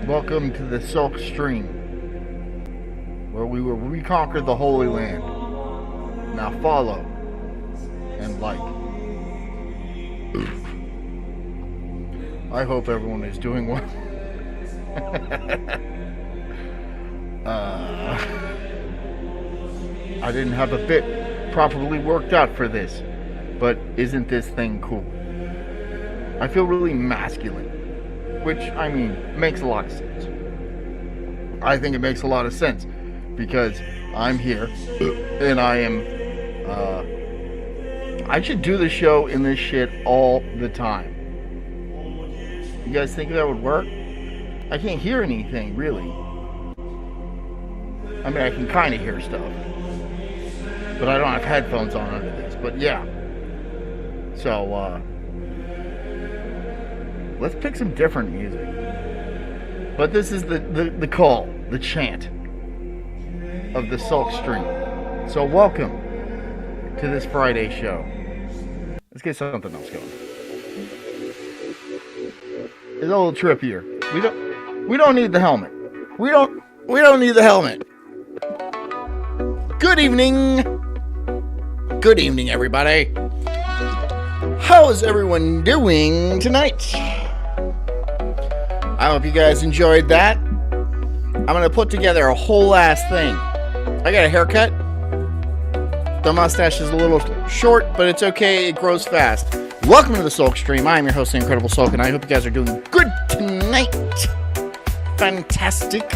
Welcome to the Sulk stream, where we will reconquer the Holy Land. Now follow and like. I hope everyone is doing well. I didn't have a bit properly worked out for this, but isn't this thing cool? I feel really masculine, which, I mean, makes a lot of sense. I think it makes a lot of sense because I'm here and I am, I should do the show in this shit all the time. You guys think that would work? I can't hear anything, really. I mean, I can kind of hear stuff, but I don't have headphones on under this, but yeah. So, let's pick some different music. But this is the call, the chant of the Sulk stream. So welcome to this Friday show. Let's get something else going. It's a little trippier. We don't need the helmet. We don't need the helmet. Good evening. Good evening, everybody. How is everyone doing tonight? I hope you guys enjoyed that. I'm going to put together a whole ass thing. I got a haircut. The mustache is a little short, but it's okay. It grows fast. Welcome to the Sulk stream. I am your host, the Incredible Sulk, and I hope you guys are doing good tonight. Fantastic.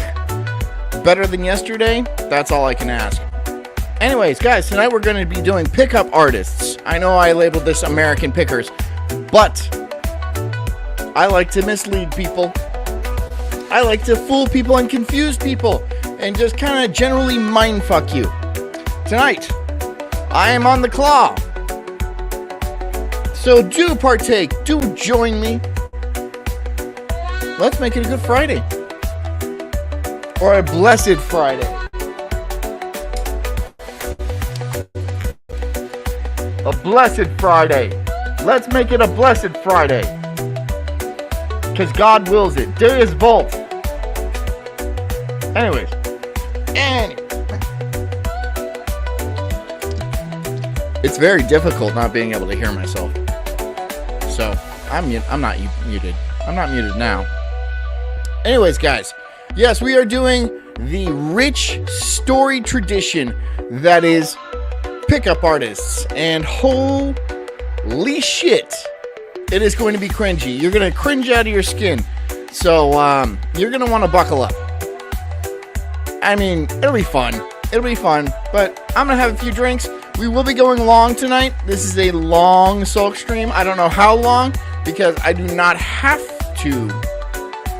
Better than yesterday? That's all I can ask. Anyways, guys, tonight we're going to be doing pickup artists. I know I labeled this American Pickers, but I like to mislead people. I like to fool people and confuse people and just kind of generally mindfuck you. Tonight, I am on the claw. So do partake. Do join me. Let's make it a good Friday. Or a blessed Friday. A blessed Friday. Let's make it a blessed Friday. Because God wills it. Deus Vult. Anyways. It's very difficult not being able to hear myself. So, I'm not muted. I'm not muted now. Anyways, guys. Yes, we are doing the rich story tradition that is pickup artists. And holy shit. It is going to be cringy. You're going to cringe out of your skin. So, you're going to want to buckle up. I mean, it'll be fun. It'll be fun. But I'm going to have a few drinks. We will be going long tonight. This is a long Sulk stream. I don't know how long, because I do not have to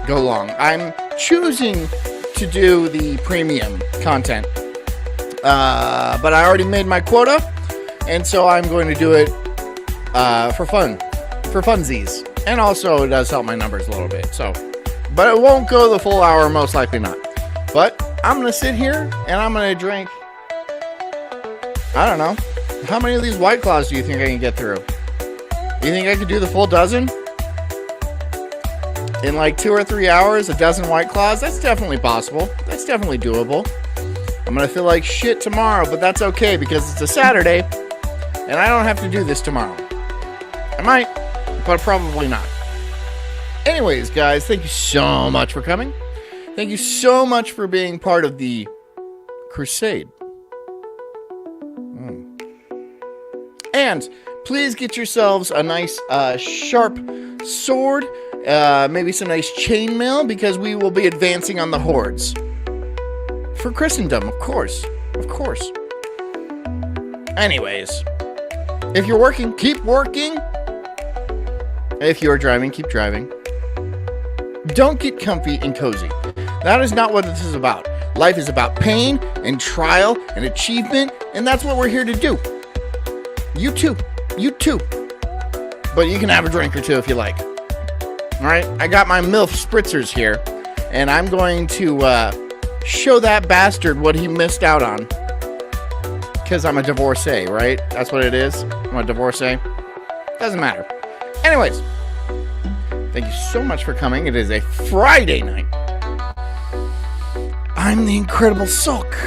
go long. I'm choosing to do the premium content. But I already made my quota. And so I'm going to do it for fun. For funsies. And also it does help my numbers a little bit. So, but it won't go the full hour, most likely not. But I'm going to sit here and I'm going to drink, I don't know, how many of these White Claws do you think I can get through? You think I could do the full dozen? In like 2 or 3 hours, a dozen White Claws? That's definitely possible. That's definitely doable. I'm going to feel like shit tomorrow, but that's okay because it's a Saturday and I don't have to do this tomorrow. I might, but probably not. Anyways, guys, thank you so much for coming. Thank you so much for being part of the crusade. And please get yourselves a nice sharp sword, maybe some nice chainmail, because we will be advancing on the hordes. For Christendom, of course. Of course. Anyways, if you're working, keep working. If you're driving, keep driving. Don't get comfy and cozy. That is not what this is about. Life is about pain and trial and achievement, and that's what we're here to do. You too. You too. But you can have a drink or two if you like. Alright? I got my MILF spritzers here, and I'm going to show that bastard what he missed out on. Because I'm a divorcee, right? That's what it is. I'm a divorcee. Doesn't matter. Anyways, thank you so much for coming. It is a Friday night. I'm the incredible Sulk,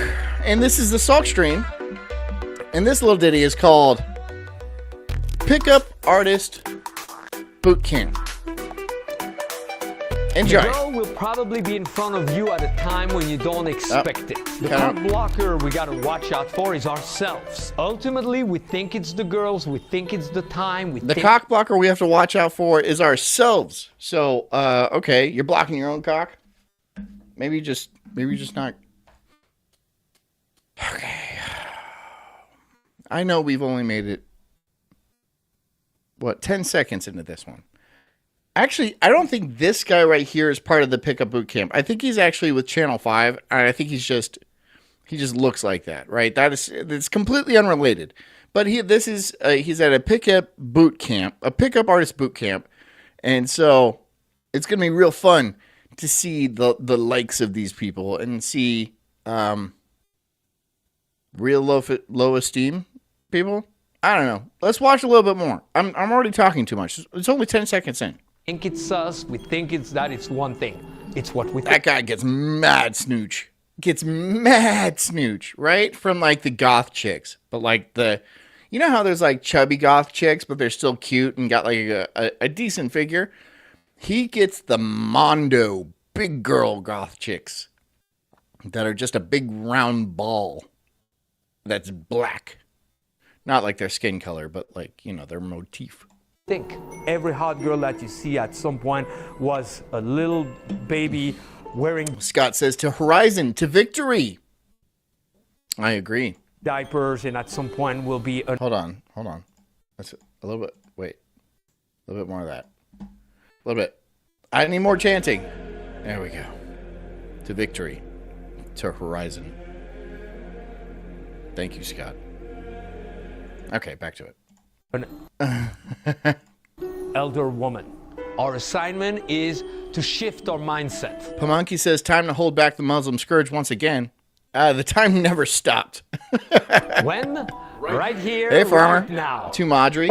and this is the Sulk stream, and this little ditty is called Pickup Artist Boot Camp. Enjoy. The girl will probably be in front of you at a time when you don't expect it. The top blocker we got to watch out for is ourselves. Ultimately, we think it's the girls, we think it's the time. The cock blocker we have to watch out for is ourselves. So, okay, you're blocking your own cock. Maybe just not. Okay. I know we've only made it, 10 seconds into this one. Actually, I don't think this guy right here is part of the Pickup Boot Camp. I think he's actually with Channel 5, and I think he just looks like that, right? It's completely unrelated. But he's at a Pickup Boot Camp, a Pickup Artist Boot Camp, and so it's going to be real fun to see the likes of these people and see real low esteem people. I don't know. Let's watch a little bit more. I'm already talking too much. It's only 10 seconds in. Think it's us, we think it's that, it's one thing. It's what we think. That guy gets mad snooch. Right? From like the goth chicks. But like you know how there's like chubby goth chicks, but they're still cute and got like a decent figure? He gets the mondo, big girl goth chicks that are just a big round ball that's black. Not like their skin color, but like, their motif. Think every hot girl that you see at some point was a little baby wearing Scott says to horizon, to victory. I agree. Diapers, and at some point will be Hold on. That's a little bit, wait. A little bit more of that. A little bit. I need more chanting. There we go. To victory. To horizon. Thank you, Scott. Okay, back to it. an elder woman. Our assignment is to shift our mindset. Pamanki says, time to hold back the Muslim scourge once again. The time never stopped. When? Right here, hey, farmer. right now. To Madri.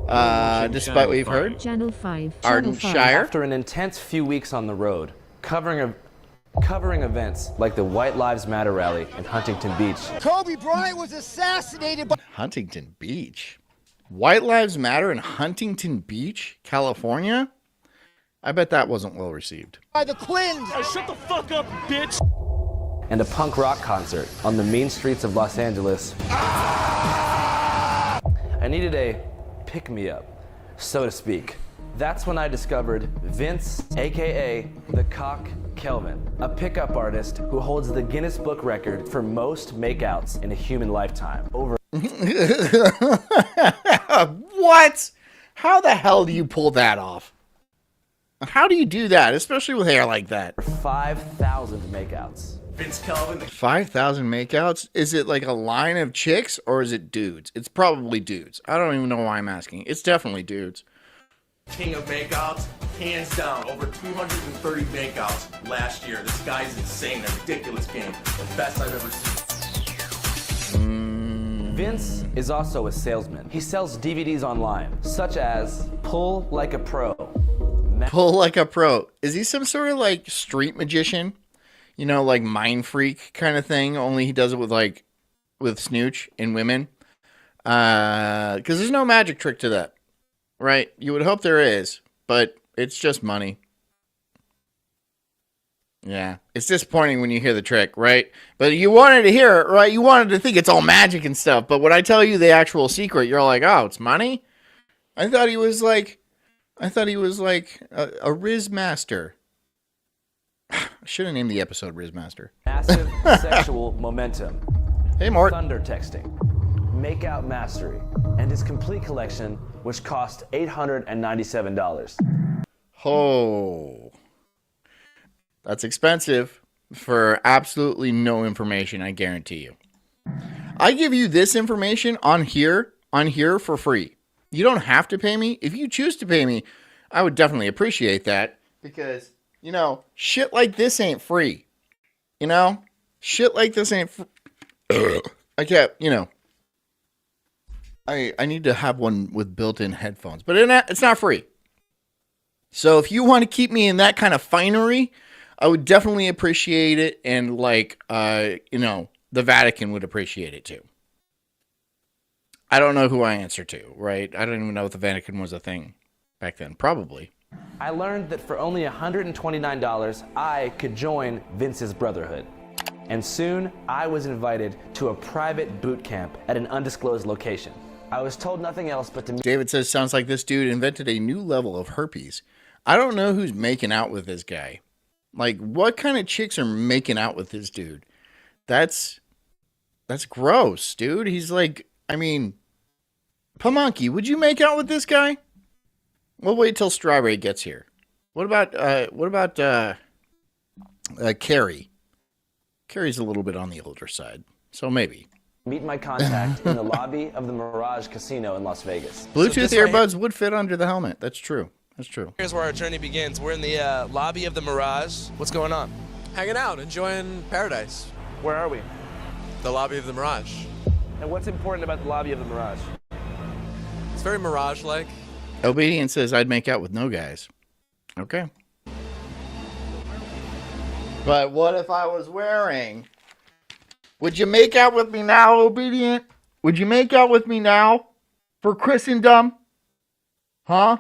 Despite what you've heard. Channel 5. Ardenshire. After an intense few weeks on the road, covering events like the White Lives Matter rally in Huntington Beach. Kobe Bryant was assassinated by Huntington Beach. White Lives Matter in Huntington Beach, California? I bet that wasn't well received. the Clintons. Shut the fuck up, bitch! And a punk rock concert on the mean streets of Los Angeles. I needed a pick-me-up, so to speak. That's when I discovered Vince, aka the Cock Kelvin, a pickup artist who holds the Guinness Book record for most makeouts in a human lifetime. What? How the hell do you pull that off? How do you do that, especially with hair like that? 5,000 makeouts. Vince Kelvin, the 5,000 makeouts? Is it like a line of chicks or is it dudes? It's probably dudes. I don't even know why I'm asking. It's definitely dudes. king of makeouts, hands down. Over 230 makeouts last year. This guy's insane. A ridiculous game. The best I've ever seen. Vince is also a salesman. He sells DVDs online, such as Pull Like a Pro. Pull Like a Pro. Is he some sort of like street magician? You know, like mind freak kind of thing, only he does it with snooch and women. Because there's no magic trick to that, right? You would hope there is, but it's just money. Yeah, it's disappointing when you hear the trick, right? But you wanted to hear it, right? You wanted to think it's all magic and stuff, but when I tell you the actual secret, you're like, oh, it's money? I thought he was like a Riz Master. I should have named the episode Riz Master. Massive sexual momentum. Hey, Mort. Thunder texting. Makeout mastery. And his complete collection, which cost $897. Oh. That's expensive for absolutely no information, I guarantee you. I give you this information on here for free. You don't have to pay me. If you choose to pay me, I would definitely appreciate that because, shit like this ain't free. Shit like this ain't I can't, I need to have one with built-in headphones, but it's not free. So if you want to keep me in that kind of finery, I would definitely appreciate it, and like, you know, the Vatican would appreciate it too. I don't know who I answer to, right? I don't even know if the Vatican was a thing back then. Probably. I learned that for only $129, I could join Vince's Brotherhood. And soon, I was invited to a private boot camp at an undisclosed location. I was told nothing else but to meet. David says, sounds like this dude invented a new level of herpes. I don't know who's making out with this guy. Like, what kind of chicks are making out with this dude? That's gross, dude. He's like, I mean, Pamonkey, would you make out with this guy? We'll wait till Strawberry gets here. What about Carrie? Carrie's a little bit on the older side, so maybe. Meet my contact in the lobby of the Mirage Casino in Las Vegas. Bluetooth earbuds would fit under the helmet. That's true. That's true. Here's where our journey begins. We're in the lobby of the Mirage. What's going on? Hanging out, enjoying paradise. Where are we? The lobby of the Mirage. And what's important about the lobby of the Mirage? It's very Mirage-like. Obedient says, I'd make out with no guys. Okay. But what if I was wearing... Would you make out with me now, Obedient? Would you make out with me now? For Christendom? Huh?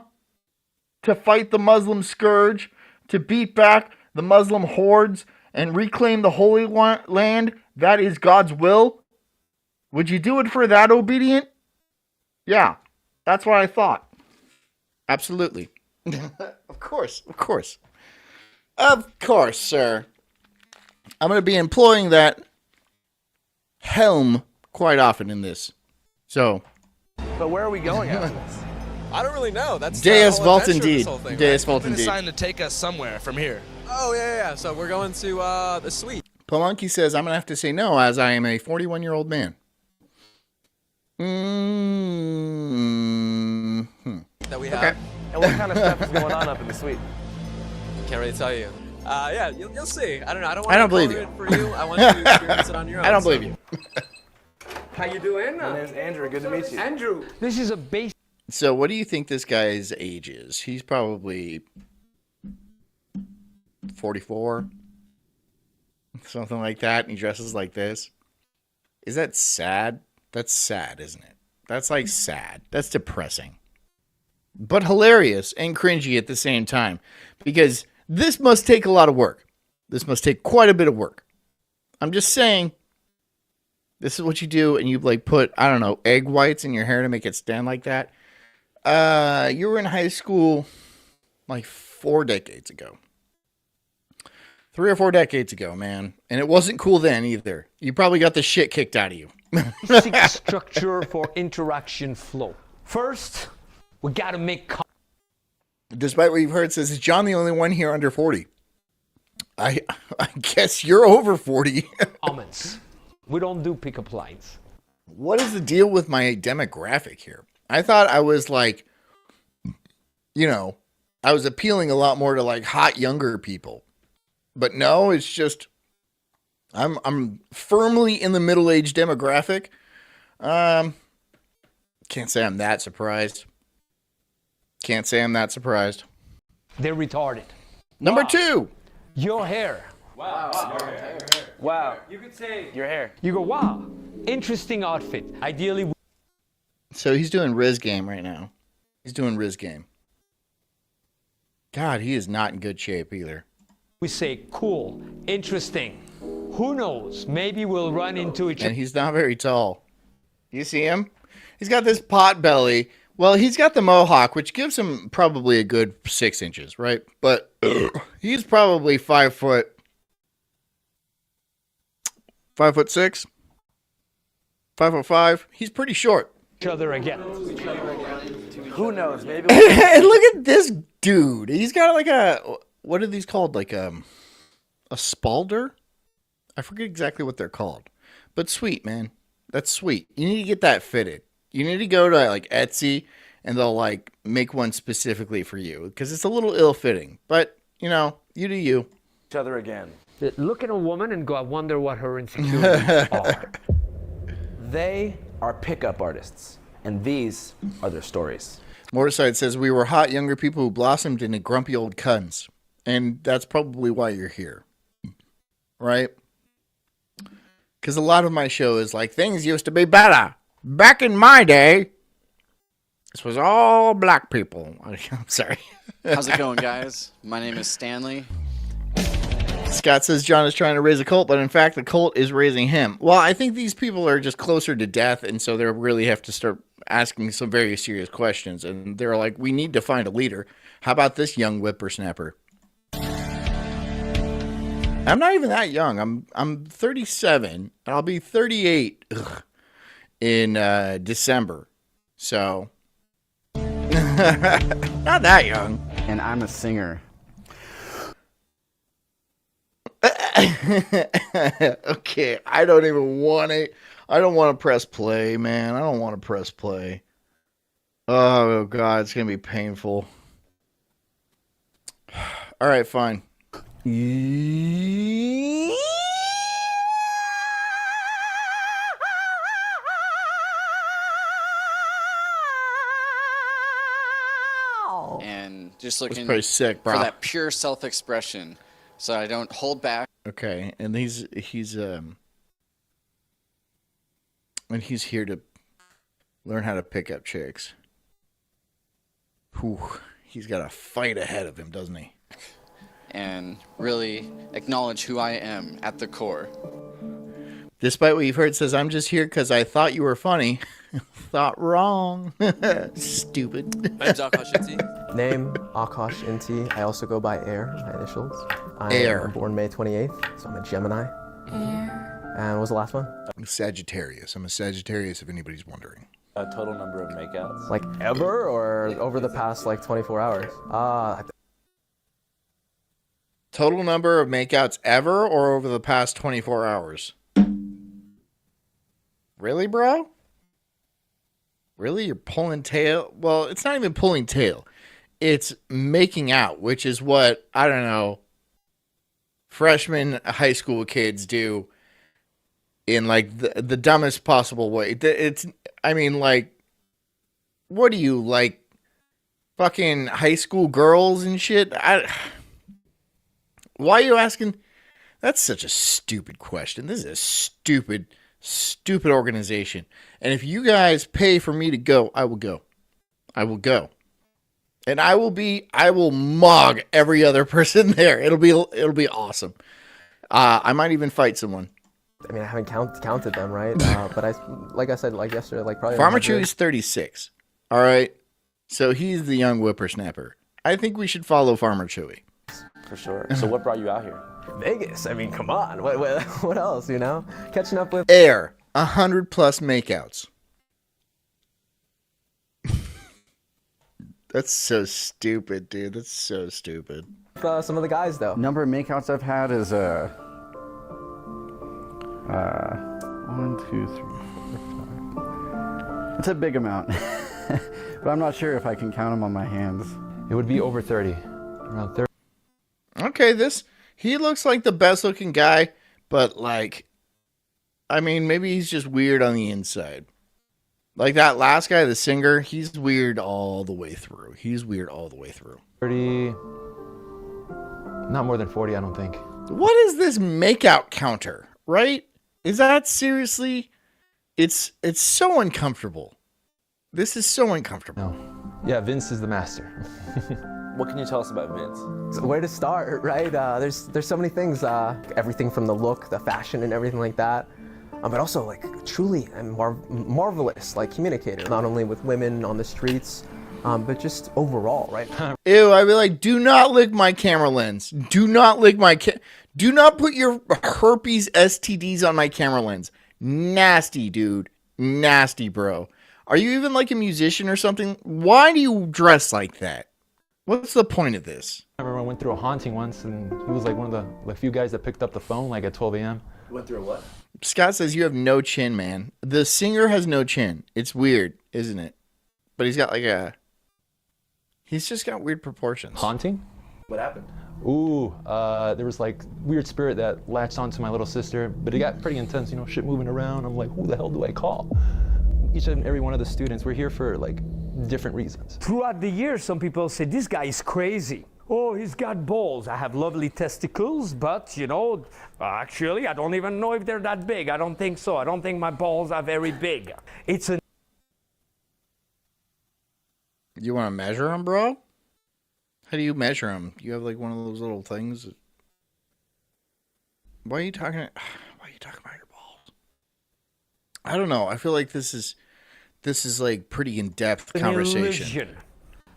To fight the Muslim scourge? To beat back the Muslim hordes? And reclaim the Holy Land? That is God's will? Would you do it for that, Obedient? Yeah. That's what I thought. Absolutely. Of course. Of course. Of course, sir. I'm going to be employing that helm quite often in this. So. But where are we going after this? I don't really know. That's Deus the whole Vault adventure of this indeed. whole thing, Deus right? Vault Been indeed. assigned to take us somewhere from here. Oh, yeah. So we're going to the suite. Pamonkey says, I'm going to have to say no, as I am a 41-year-old man. That we have. Okay. And what kind of stuff is going on up in the suite? Can't really tell you. Yeah, you'll see. I don't know. I don't believe you. it for you. I want you to experience it on your own. I don't believe you. How you doing? My name's Andrew. Good to meet you. Andrew. This is a base. So what do you think this guy's age is? He's probably 44. Something like that. And he dresses like this. Is that sad? That's sad, isn't it? That's like sad. That's depressing. But hilarious and cringy at the same time. Because this must take a lot of work. This must take quite a bit of work. I'm just saying, this is what you do, and you like put, I don't know, egg whites in your hair to make it stand like that. You were in high school like 4 decades ago. 3 or 4 decades ago, man. And it wasn't cool then either. You probably got the shit kicked out of you. basic structure for interaction flow. First, we got to make Despite what you've heard, says, is John the only one here under 40? I guess you're over 40. comments. We don't do pickup lines. What is the deal with my demographic here? I thought I was like, you know, I was appealing a lot more to like hot younger people. But no, it's just I'm firmly in the middle-aged demographic. Can't say I'm that surprised. Can't say I'm that surprised. They're retarded. Number 2. Your hair. Wow. You could say your hair. You go, wow, interesting outfit. Ideally, So he's doing Riz Game right now. He's doing Riz Game. God, he is not in good shape either. we say cool, interesting. Who knows? Maybe we'll run into each other. And he's not very tall. You see him? He's got this pot belly. Well, he's got the mohawk, which gives him probably a good 6 inches, right? But he's probably 5 foot. 5'6", 5'5". He's pretty short. Other again. Who knows? Maybe. And look at this dude. He's got like a, what are these called? Like a spalder? I forget exactly what they're called. But sweet, man. That's sweet. You need to get that fitted. You need to go to like Etsy and they'll like make one specifically for you because it's a little ill-fitting. But, you know, you do you. Each other again. Look at a woman and go, I wonder what her insecurities are. They are pickup artists, and these are their stories. Motorside says, we were hot younger people who blossomed into grumpy old cuns. And that's probably why you're here. Right? Because a lot of my show is like, things used to be better. Back in my day, this was all black people. I'm sorry. How's it going, guys? My name is Stanley. Scott says John is trying to raise a cult, but in fact, the cult is raising him. Well, I think these people are just closer to death, and so they really have to start asking some very serious questions. And they're like, we need to find a leader. How about this young whippersnapper? I'm not even that young. I'm 37, and I'll be 38 in December. So, not that young. And I'm a singer. Okay, I don't want to press play, man. I don't want to press play. Oh, God, it's going to be painful. All right, fine. And just looking pretty sick, bro. for that pure self-expression, so I don't hold back. Okay, and he's here to learn how to pick up chicks. Whew, he's got a fight ahead of him, doesn't he? And really acknowledge who I am at the core. Despite what you've heard, says, I'm just here because I thought you were funny. Thought wrong. Stupid. My name's Akash Inti. Name, Akash Inti. I also go by Air, my initials. Air. I'm born May 28th, so I'm a Gemini. Air. And what was the last one? I'm Sagittarius. I'm a Sagittarius, if anybody's wondering. A total number of makeouts. Like ever or over the past like 24 hours? Total number of makeouts ever or over the past 24 hours? Really, bro? Really? You're pulling tail? Well, it's not even pulling tail. It's making out, which is what, I don't know, freshman high school kids do in like the dumbest possible way. It's, I mean, like, what do you, like, fucking high school girls and shit? Why are you asking? That's such a stupid question. This is a stupid organization. And if you guys pay for me to go, I will go. I will go. And I will mug every other person there. It'll be awesome. I might even fight someone. I mean, I haven't counted them, right? But like I said, like yesterday, like probably. Farmer Chewie's 36. All right. So he's the young whippersnapper. I think we should follow Farmer Chewie. For sure. So what brought you out here? Vegas. I mean, come on. What else, you know? Catching up with... Air. 100 plus makeouts. That's so stupid, dude. That's so stupid. Some of the guys, though. Number of makeouts I've had is 1, 2, 3, 4, 5. It's a big amount, but I'm not sure if I can count them on my hands. It would be over 30, around 30. Okay, he looks like the best looking guy, but like, I mean, maybe he's just weird on the inside. Like that last guy, the singer, he's weird all the way through. 30, not more than 40, I don't think. What is this makeout counter, right? Is that seriously? It's so uncomfortable. This is so uncomfortable. No. Yeah, Vince is the master. What can you tell us about Vince? So where to start, right? There's so many things. Everything from the look, the fashion, and everything like that. But also, like, truly a marvelous, like, communicator. Not only with women on the streets, but just overall, right? Ew, I'd be like, do not lick my camera lens. Do not lick my do not put your herpes STDs on my camera lens. Nasty, dude. Nasty, bro. Are you even like a musician or something? Why do you dress like that? What's the point of this? I remember I went through a haunting once, and he was like one of the few guys that picked up the phone like at 12 a.m. Went through a what? Scott says you have no chin, man. The singer has no chin. It's weird, isn't it? But he's got like he's just got weird proportions. Haunting? What happened? Ooh, there was like weird spirit that latched onto my little sister, but it got pretty intense, you know, shit moving around. I'm like, who the hell do I call? Each and every one of the students, we're here for like different reasons. Throughout the years, some people say, this guy is crazy. Oh, he's got balls. I have lovely testicles, but, you know, actually, I don't even know if they're that big. I don't think so. I don't think my balls are very big. It's a... You want to measure them, bro? How do you measure them? You have like one of those little things. Why are you talking? Why are you talking about your balls? I don't know. I feel like this is like pretty in-depth conversation. Illusion.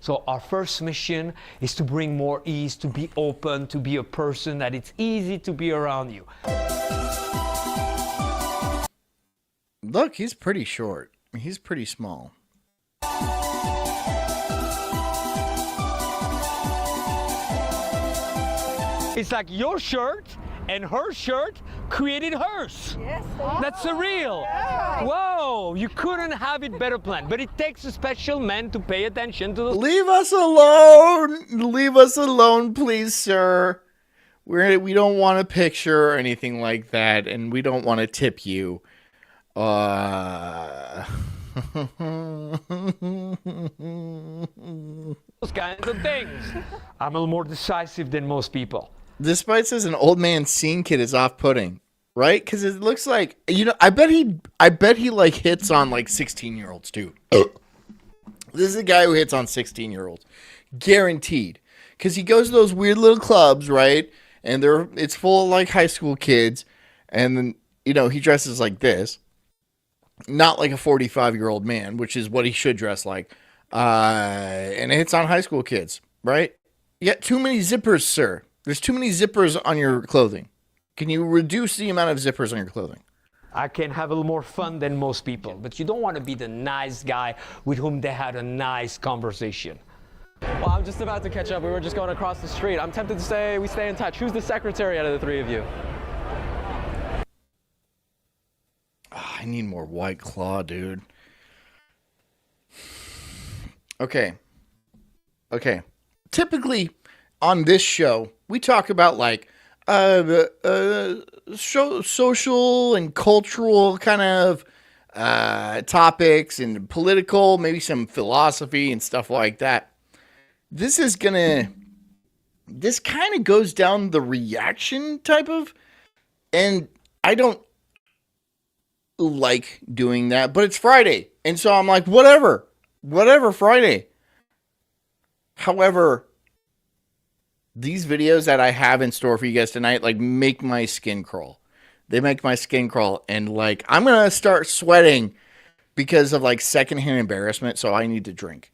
So our first mission is to bring more ease, to be open, to be a person that it's easy to be around you. Look, he's pretty short. He's pretty small. It's like your shirt and her shirt created hers. Yes. That's surreal. Yeah. Whoa, you couldn't have it better planned. But it takes a special man to pay attention to the... Leave us alone. Leave us alone, please, sir. We don't want a picture or anything like that, and we don't want to tip you. Those kinds of things. I'm a little more decisive than most people. This spite says an old man scene kid is off-putting, right? Because it looks like, you know, I bet he like hits on like 16-year-olds too. This is a guy who hits on 16-year-olds, guaranteed. Because he goes to those weird little clubs, right? And it's full of like high school kids, and then, you know, he dresses like this, not like a 45-year-old man, which is what he should dress like. And it hits on high school kids, right? You got too many zippers, sir. There's too many zippers on your clothing. Can you reduce the amount of zippers on your clothing? I can have a little more fun than most people, but you don't want to be the nice guy with whom they had a nice conversation. Well, I'm just about to catch up. We were just going across the street. I'm tempted to say we stay in touch. Who's the secretary out of the three of you? Oh, I need more White Claw, dude. Okay. Typically, on this show, we talk about like social and cultural kind of topics and political, maybe some philosophy and stuff like that. This kind of goes down the reaction type of, and I don't like doing that, but it's Friday. And so I'm like, whatever, Friday. However, these videos that I have in store for you guys tonight, like, make my skin crawl. They make my skin crawl. And like, I'm going to start sweating because of like secondhand embarrassment. So I need to drink.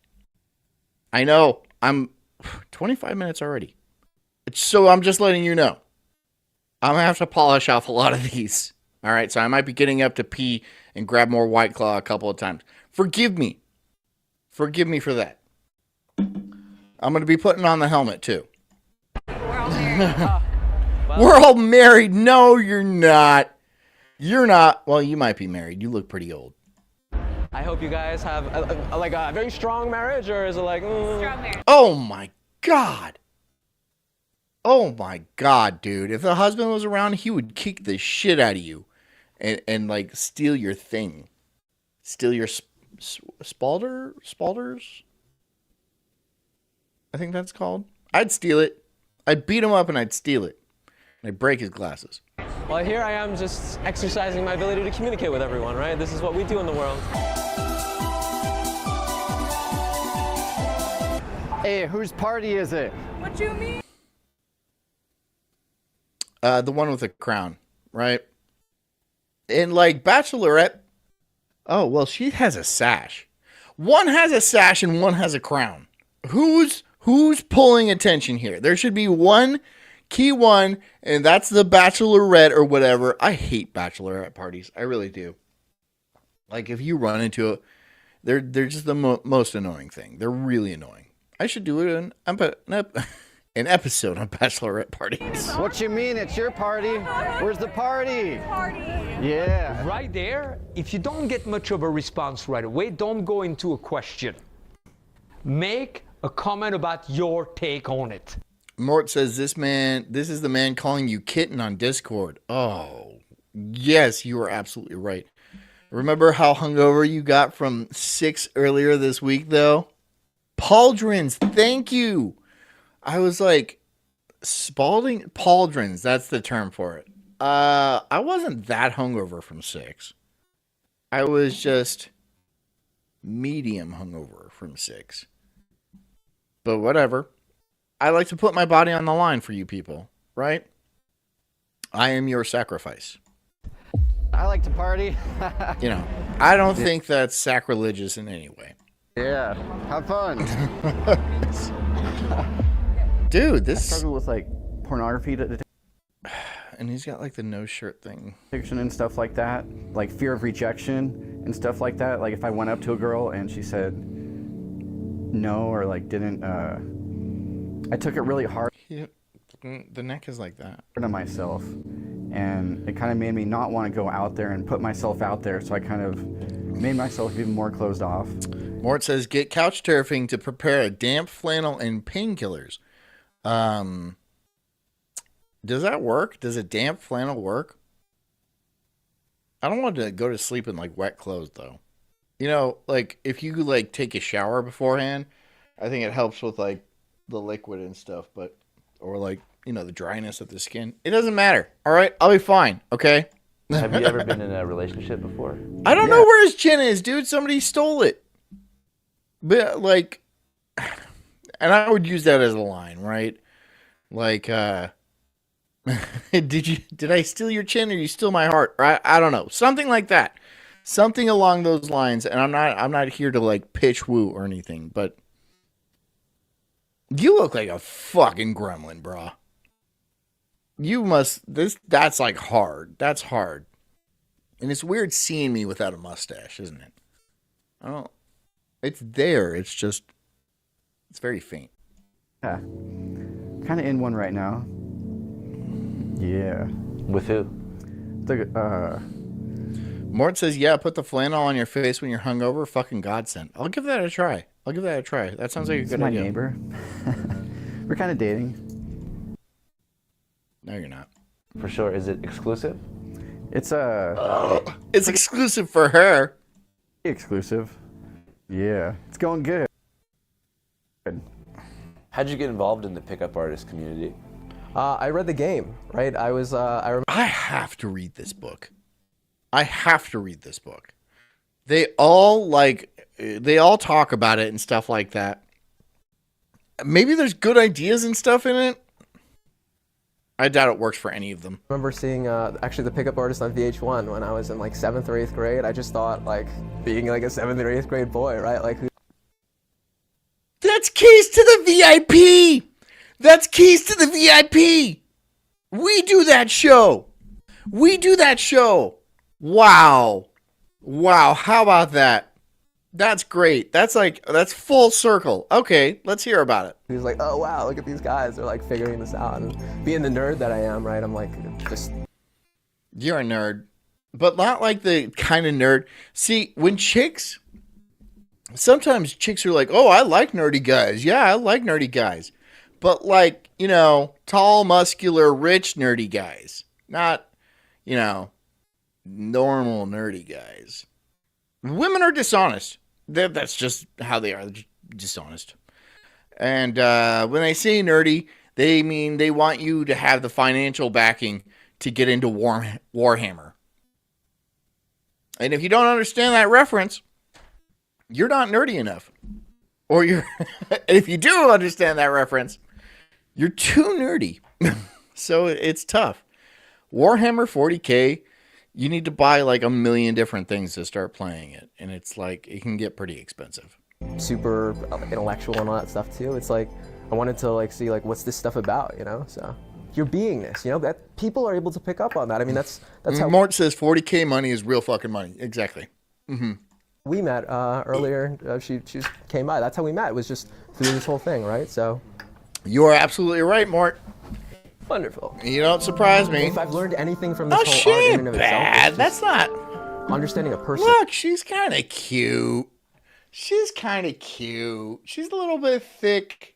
I know I'm 25 minutes already. So I'm just letting you know. I'm going to have to polish off a lot of these. All right. So I might be getting up to pee and grab more White Claw a couple of times. Forgive me. Forgive me for that. I'm going to be putting on the helmet too. We're all married. No, you're not. You're not. Well, you might be married. You look pretty old. I hope you guys have a very strong marriage, or is it like... Strong marriage. Oh, my God. Oh, my God, dude. If the husband was around, he would kick the shit out of you and like, steal your thing. Steal your spalders? I think that's called. I'd steal it. I'd beat him up and I'd steal it. I'd break his glasses. Well, here I am just exercising my ability to communicate with everyone, right? This is what we do in the world. Hey, whose party is it? What you mean? The one with the crown, right? And like Bachelorette, oh, well, she has a sash. One has a sash and one has a crown. Who's pulling attention here? There should be one key one, and that's the Bachelorette or whatever. I hate Bachelorette parties. I really do. Like, if you run into it, they're just the most annoying thing. They're really annoying. I should do an episode on Bachelorette parties. What you mean? It's your party. Where's the party? Party. Yeah. Right there, if you don't get much of a response right away, don't go into a question. Make a comment about your take on it. Mort says, this is the man calling you kitten on Discord. Oh, yes, you are absolutely right. Remember how hungover you got from 6 earlier this week, though? Pauldrons, thank you. I was like, Spalding pauldrons, that's the term for it. I wasn't that hungover from 6. I was just medium hungover from 6. But whatever. I like to put my body on the line for you people, right? I am your sacrifice. I like to party. You know, I don't think that's sacrilegious in any way. Yeah, have fun. Dude, I struggle with like pornography and he's got like the no shirt thing. addiction and stuff like that, like fear of rejection and stuff like that. Like if I went up to a girl and she said no or like didn't, I took it really hard. The neck is like that. On myself, and it kind of made me not want to go out there and put myself out there. So I kind of made myself even more closed off. Mort says, get couch turfing to prepare a damp flannel and painkillers. Does that work? Does a damp flannel work? I don't want to go to sleep in like wet clothes though. You know, like if you like take a shower beforehand, I think it helps with like the liquid and stuff, but or like, you know, the dryness of the skin. It doesn't matter. All right, I'll be fine. Okay. Have you ever been in a relationship before? I don't know where his chin is, dude. Somebody stole it. But like, and I would use that as a line, right? Like, did I steal your chin or you steal my heart? Or I don't know. Something like that. Something along those lines. And I'm not here to like pitch woo or anything, but you look like a fucking gremlin, bro. You must that's like hard. That's hard. And it's weird seeing me without a mustache, isn't it? I don't it's there. It's just it's very faint. Yeah. Kind of in one right now. Yeah. With who? Mort says, yeah, put the flannel on your face when you're hungover. Fucking godsend. I'll give that a try. That sounds like a good idea. My neighbor. We're kind of dating. No, you're not. For sure. Is it exclusive? It's it's exclusive for her. Exclusive. Yeah. It's going good. How'd you get involved in the pickup artist community? I read the game, right? I have to read this book. They all talk about it and stuff like that. Maybe there's good ideas and stuff in it. I doubt it works for any of them. I remember seeing actually the pickup artist on VH1 when I was in like 7th or 8th grade. I just thought like being like a 7th or 8th grade boy, right? Like that's keys to the VIP. That's keys to the VIP. We do that show. Wow. How about that? That's great. That's full circle. Okay, let's hear about it. He was like, oh wow, look at these guys. They're like figuring this out. And being the nerd that I am, right? I'm like, just. You're a nerd, but not like the kind of nerd. See, sometimes chicks are like, oh, I like nerdy guys. Yeah, I like nerdy guys. But like, you know, tall, muscular, rich, nerdy guys. Not, you know, normal nerdy guys. Women are dishonest. That's just how they are. They're dishonest. And when they say nerdy, they mean they want you to have the financial backing to get into Warhammer. And if you don't understand that reference, you're not nerdy enough. Or if you do understand that reference, you're too nerdy. So it's tough. Warhammer 40K, you need to buy like a million different things to start playing it. And it's like, it can get pretty expensive. Super intellectual and all that stuff too. It's like, I wanted to like see like, what's this stuff about, you know? So your beingness, you know, that people are able to pick up on that. I mean, that's how. Mort says 40K money is real fucking money. Exactly. Mm-hmm. We met earlier. She came by. That's how we met. It was just through this whole thing, right? So. You are absolutely right, Mort. Wonderful. You don't surprise me. If I've learned anything from this whole art in and of itself, that's not understanding a person. Look, she's kind of cute. She's a little bit thick.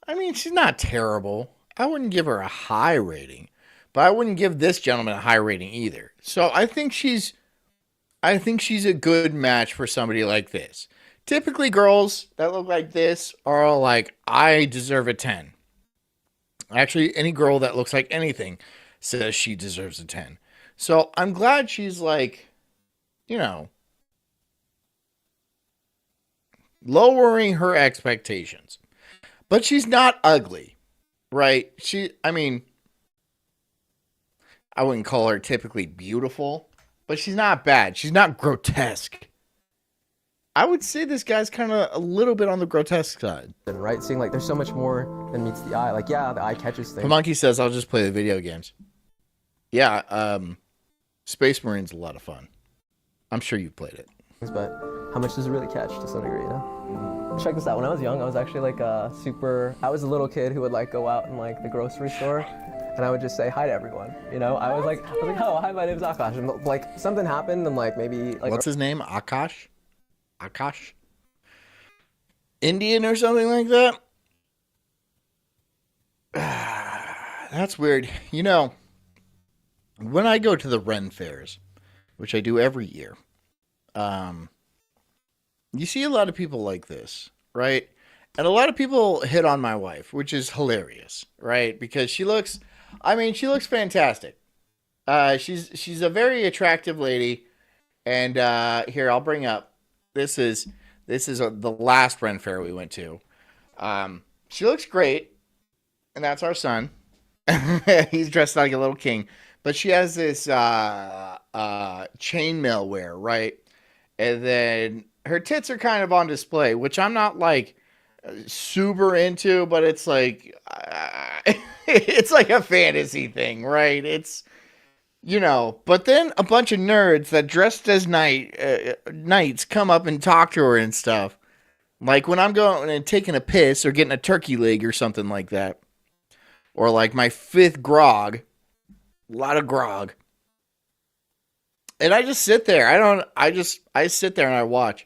I mean, she's not terrible. I wouldn't give her a high rating, but I wouldn't give this gentleman a high rating either. So I think she's a good match for somebody like this. Typically, girls that look like this are all like, I deserve a 10. Actually, any girl that looks like anything says she deserves a 10. So I'm glad she's like, you know, lowering her expectations. But she's not ugly, right? I mean, I wouldn't call her typically beautiful, but she's not bad. She's not grotesque. I would say this guy's kind of a little bit on the grotesque side. Right? Seeing like there's so much more than meets the eye. Like, yeah, the eye catches things. The monkey says, I'll just play the video games. Yeah, Space Marine's a lot of fun. I'm sure you've played it. But how much does it really catch to some degree, you know? Check this out. When I was young, I was actually like I was a little kid who would like go out in like the grocery store and I would just say hi to everyone, you know? I was like, oh, hi, my name's Akash. And like something happened and like maybe like... What's his name? Akash? Akash? Indian or something like that? That's weird. You know, when I go to the Ren fairs, which I do every year, you see a lot of people like this, right? And a lot of people hit on my wife, which is hilarious, right? Because she looks fantastic. She's a very attractive lady. And here, I'll bring up, this is the last Ren fair we went to. She looks great. And that's our son. He's dressed like a little king. But she has this chainmail wear, right? And then her tits are kind of on display, which I'm not like super into, but it's like it's like a fantasy thing, right? It's, you know, but then a bunch of nerds that dressed as knights come up and talk to her and stuff. Like when I'm going and taking a piss or getting a turkey leg or something like that. Or like my 5th grog. A lot of grog. And I just sit there. I sit there and I watch.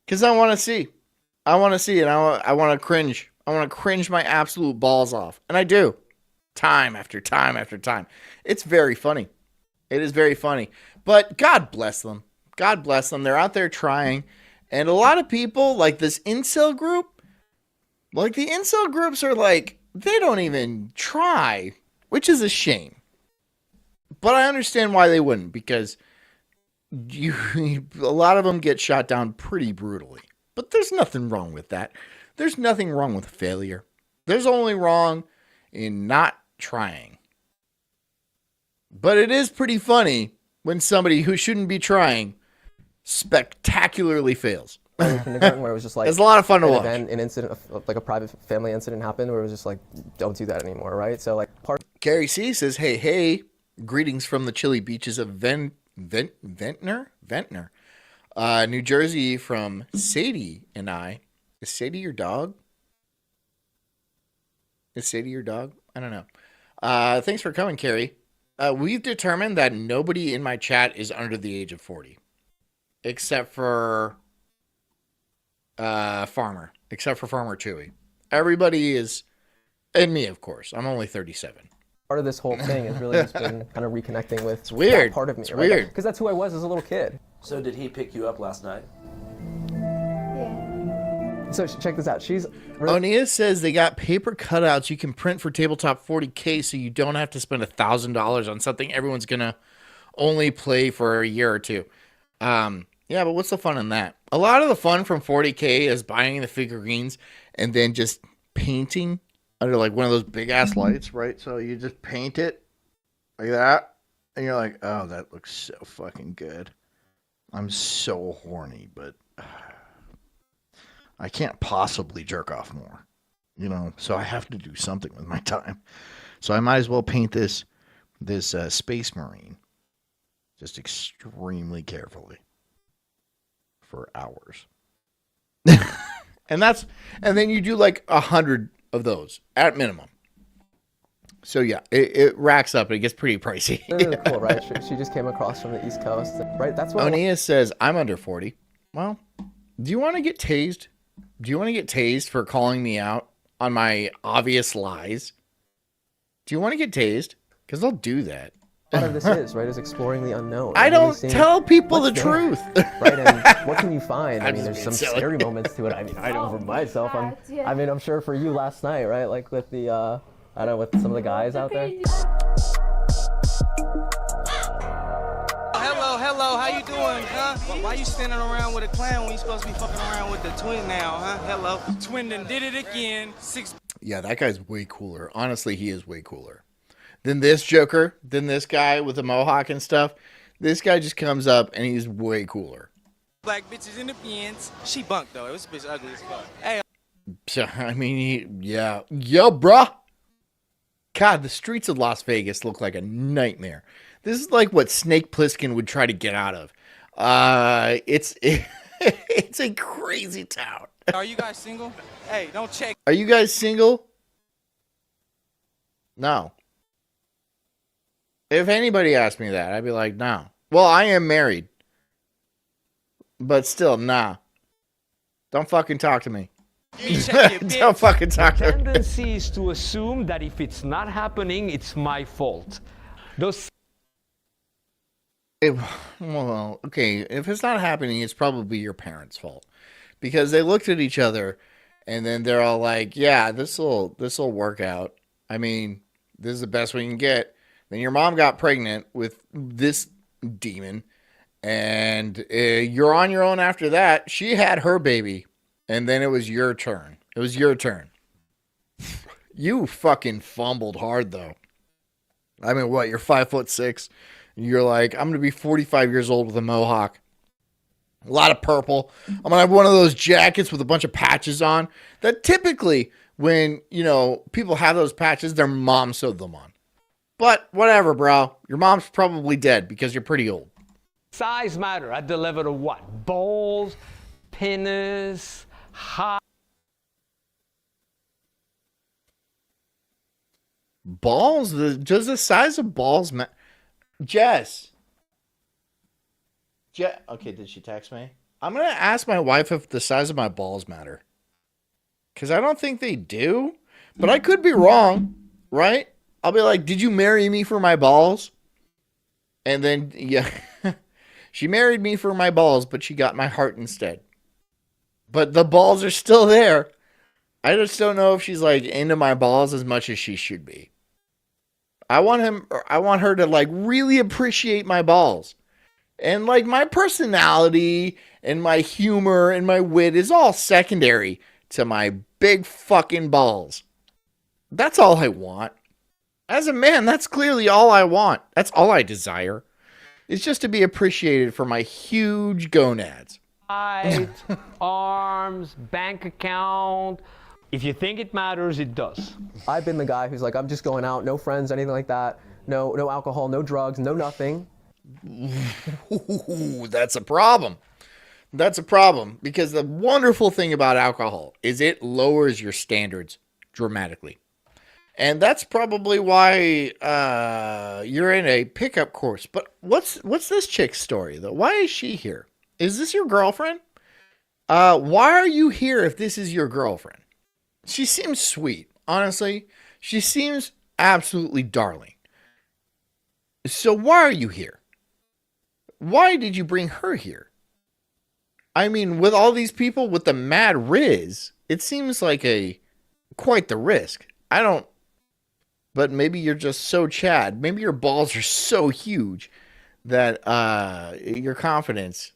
Because I want to see. I want to see it. I want to cringe. I want to cringe my absolute balls off. And I do. Time after time after time. It's very funny. It is very funny. But God bless them. God bless them. They're out there trying. And a lot of people, like this incel group, like the incel groups are like, they don't even try, which is a shame. But I understand why they wouldn't, because a lot of them get shot down pretty brutally. But there's nothing wrong with that. There's nothing wrong with failure. There's only wrong in not trying. But it is pretty funny when somebody who shouldn't be trying spectacularly fails. Kindergarten, where it was just like it's a lot of fun to watch. An incident, like a private family incident happened, where it was just like, don't do that anymore, right? So like, Carrie C says, "Hey, greetings from the chilly beaches of Ventnor, New Jersey, from Sadie and I." Is Sadie your dog? Is Sadie your dog? I don't know. Thanks for coming, Carrie. We've determined that nobody in my chat is under the age of 40, except for Farmer, Chewy. Everybody is, and me, of course. I'm only 37. Part of this whole thing has really just been kind of reconnecting with it's weird. That part of me. It's right? weird. Because that's who I was as a little kid. So did he pick you up last night? So check this out. She's Onia says they got paper cutouts you can print for Tabletop 40K, so you don't have to spend $1,000 on something everyone's gonna only play for a year or two. Yeah, but what's the fun in that? A lot of the fun from 40K is buying the figurines and then just painting under like one of those big ass lights, right? So you just paint it like that, and you're like, oh, that looks so fucking good. I'm so horny, but I can't possibly jerk off more, you know, so I have to do something with my time. So I might as well paint this Space Marine just extremely carefully for hours. and then you do like 100 of those at minimum. So yeah, it racks up. It gets pretty pricey. Really cool, right? She just came across from the East Coast, right? That's what Onia says, I'm under 40. Well, do you want to get tased? Do you want to get tased for calling me out on my obvious lies? Do you want to get tased? Because I'll do that. Part of this is, right, is exploring the unknown. I don't tell people the truth. Right, and what can you find? I mean, there's some scary moments to it. I mean, I know for myself. I'm sure for you last night, right, like with the I don't know, with some of the guys out there. Hello, how you doing, huh? Why you standing around with a clown when you supposed to be fucking around with the twin now, huh? Hello. Twin done did it again. Yeah, that guy's way cooler. Honestly, he is way cooler than this Joker, than this guy with the mohawk and stuff. This guy just comes up and he's way cooler. Black bitches in the pins. She bunked though. It was bitch ugly as fuck. Hey. I mean, yeah, bruh. God, the streets of Las Vegas look like a nightmare. This is like what Snake Plissken would try to get out of. It's a crazy town. Are you guys single? Hey, don't check. Are you guys single? No. If anybody asked me that, I'd be like, no. Well, I am married. But still, nah. Don't fucking talk to me. Don't fucking talk to me. The tendency is to assume that if it's not happening, it's my fault. Well, okay, if it's not happening, it's probably your parents' fault. Because they looked at each other, and then they're all like, yeah, this'll work out. I mean, this is the best we can get. Then your mom got pregnant with this demon, and you're on your own after that. She had her baby, and then it was your turn. It was your turn. You fucking fumbled hard, though. I mean, what, you're 5'6"? You're like, I'm going to be 45 years old with a mohawk. A lot of purple. I'm going to have one of those jackets with a bunch of patches on. That typically, when, people have those patches, their mom sewed them on. But whatever, bro. Your mom's probably dead because you're pretty old. Size matter at the level of what? Balls, penis, height. Balls? Does the size of balls matter? Jess. Okay, did she text me? I'm going to ask my wife if the size of my balls matter. Because I don't think they do. But I could be wrong, right? I'll be like, did you marry me for my balls? And then, yeah. She married me for my balls, but she got my heart instead. But the balls are still there. I just don't know if she's like into my balls as much as she should be. I want her to like really appreciate my balls. And like my personality and my humor and my wit is all secondary to my big fucking balls. That's all I want. As a man, that's clearly all I want. That's all I desire. It's just to be appreciated for my huge gonads. Height, arms, bank account. If you think it matters, it does. I've been the guy who's like, I'm just going out, no friends, anything like that. No alcohol, no drugs, no nothing. Ooh, that's a problem. That's a problem because the wonderful thing about alcohol is it lowers your standards dramatically. And that's probably why you're in a pickup course. But what's this chick's story, though? Why is she here? Is this your girlfriend? Why are you here if this is your girlfriend? She seems sweet, honestly. She seems absolutely darling. So why are you here? Why did you bring her here? I mean, with all these people with the mad riz, it seems like quite the risk. But maybe you're just so Chad. Maybe your balls are so huge that your confidence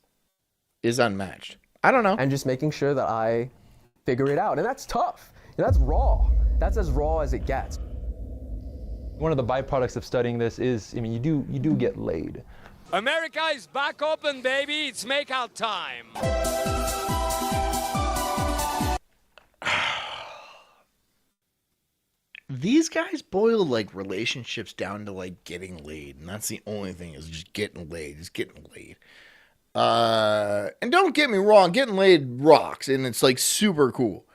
is unmatched. I don't know. And just making sure that I figure it out. And that's tough. That's raw. That's as raw as it gets. One of the byproducts of studying this is, I mean, you do get laid. America is back open, baby. It's makeout time. These guys boil like relationships down to like getting laid, and that's the only thing is just getting laid. And don't get me wrong, getting laid rocks, and it's like super cool.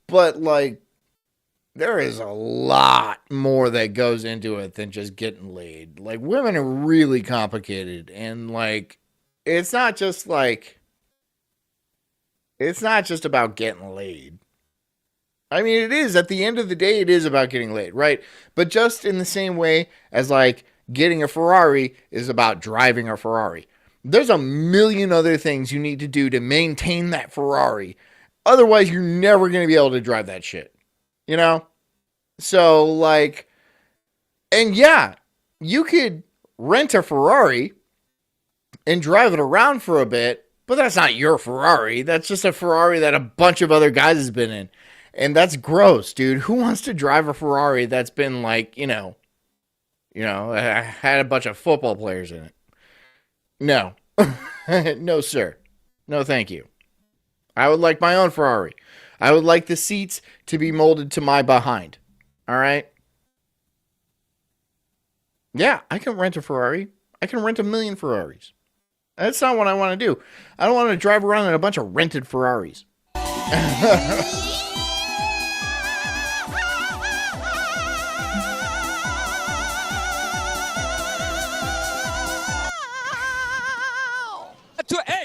But like, there is a lot more that goes into it than just getting laid. Like, women are really complicated, and like, it's not just about getting laid. I mean, it is. At the end of the day, it is about getting laid, right? But just in the same way as, like, getting a Ferrari is about driving a Ferrari. There's a million other things you need to do to maintain that Ferrari. Otherwise, you're never going to be able to drive that shit. You know? So, like, and yeah, you could rent a Ferrari and drive it around for a bit, but that's not your Ferrari. That's just a Ferrari that a bunch of other guys has been in. And that's gross, dude. Who wants to drive a Ferrari that's been like, had a bunch of football players in it? No. No, sir. No, thank you. I would like my own Ferrari. I would like the seats to be molded to my behind. All right? Yeah, I can rent a Ferrari. I can rent 1,000,000 Ferraris. That's not what I want to do. I don't want to drive around in a bunch of rented Ferraris.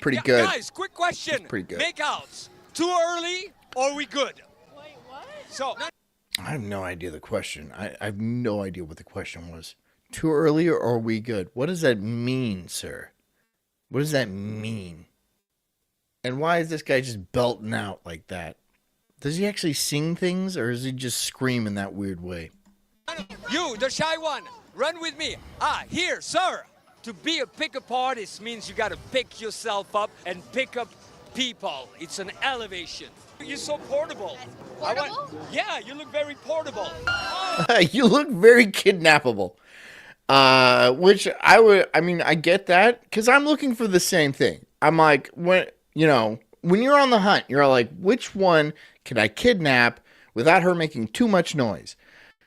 Pretty good. Guys, quick question. Pretty good. Makeouts, too early or we good? Wait, what? So I have no idea the question. I have no idea what the question was. Too early or are we good? What does that mean, sir? What does that mean? And why is this guy just belting out like that? Does he actually sing things or does he just scream in that weird way? you, the shy one, run with me. Here, sir. To be a pickup artist means you gotta pick yourself up and pick up people. It's an elevation. You're so portable. Portable? Yeah, you look very portable. You look very kidnappable. Which I get that because I'm looking for the same thing. I'm like, when you're on the hunt, you're like, which one can I kidnap without her making too much noise?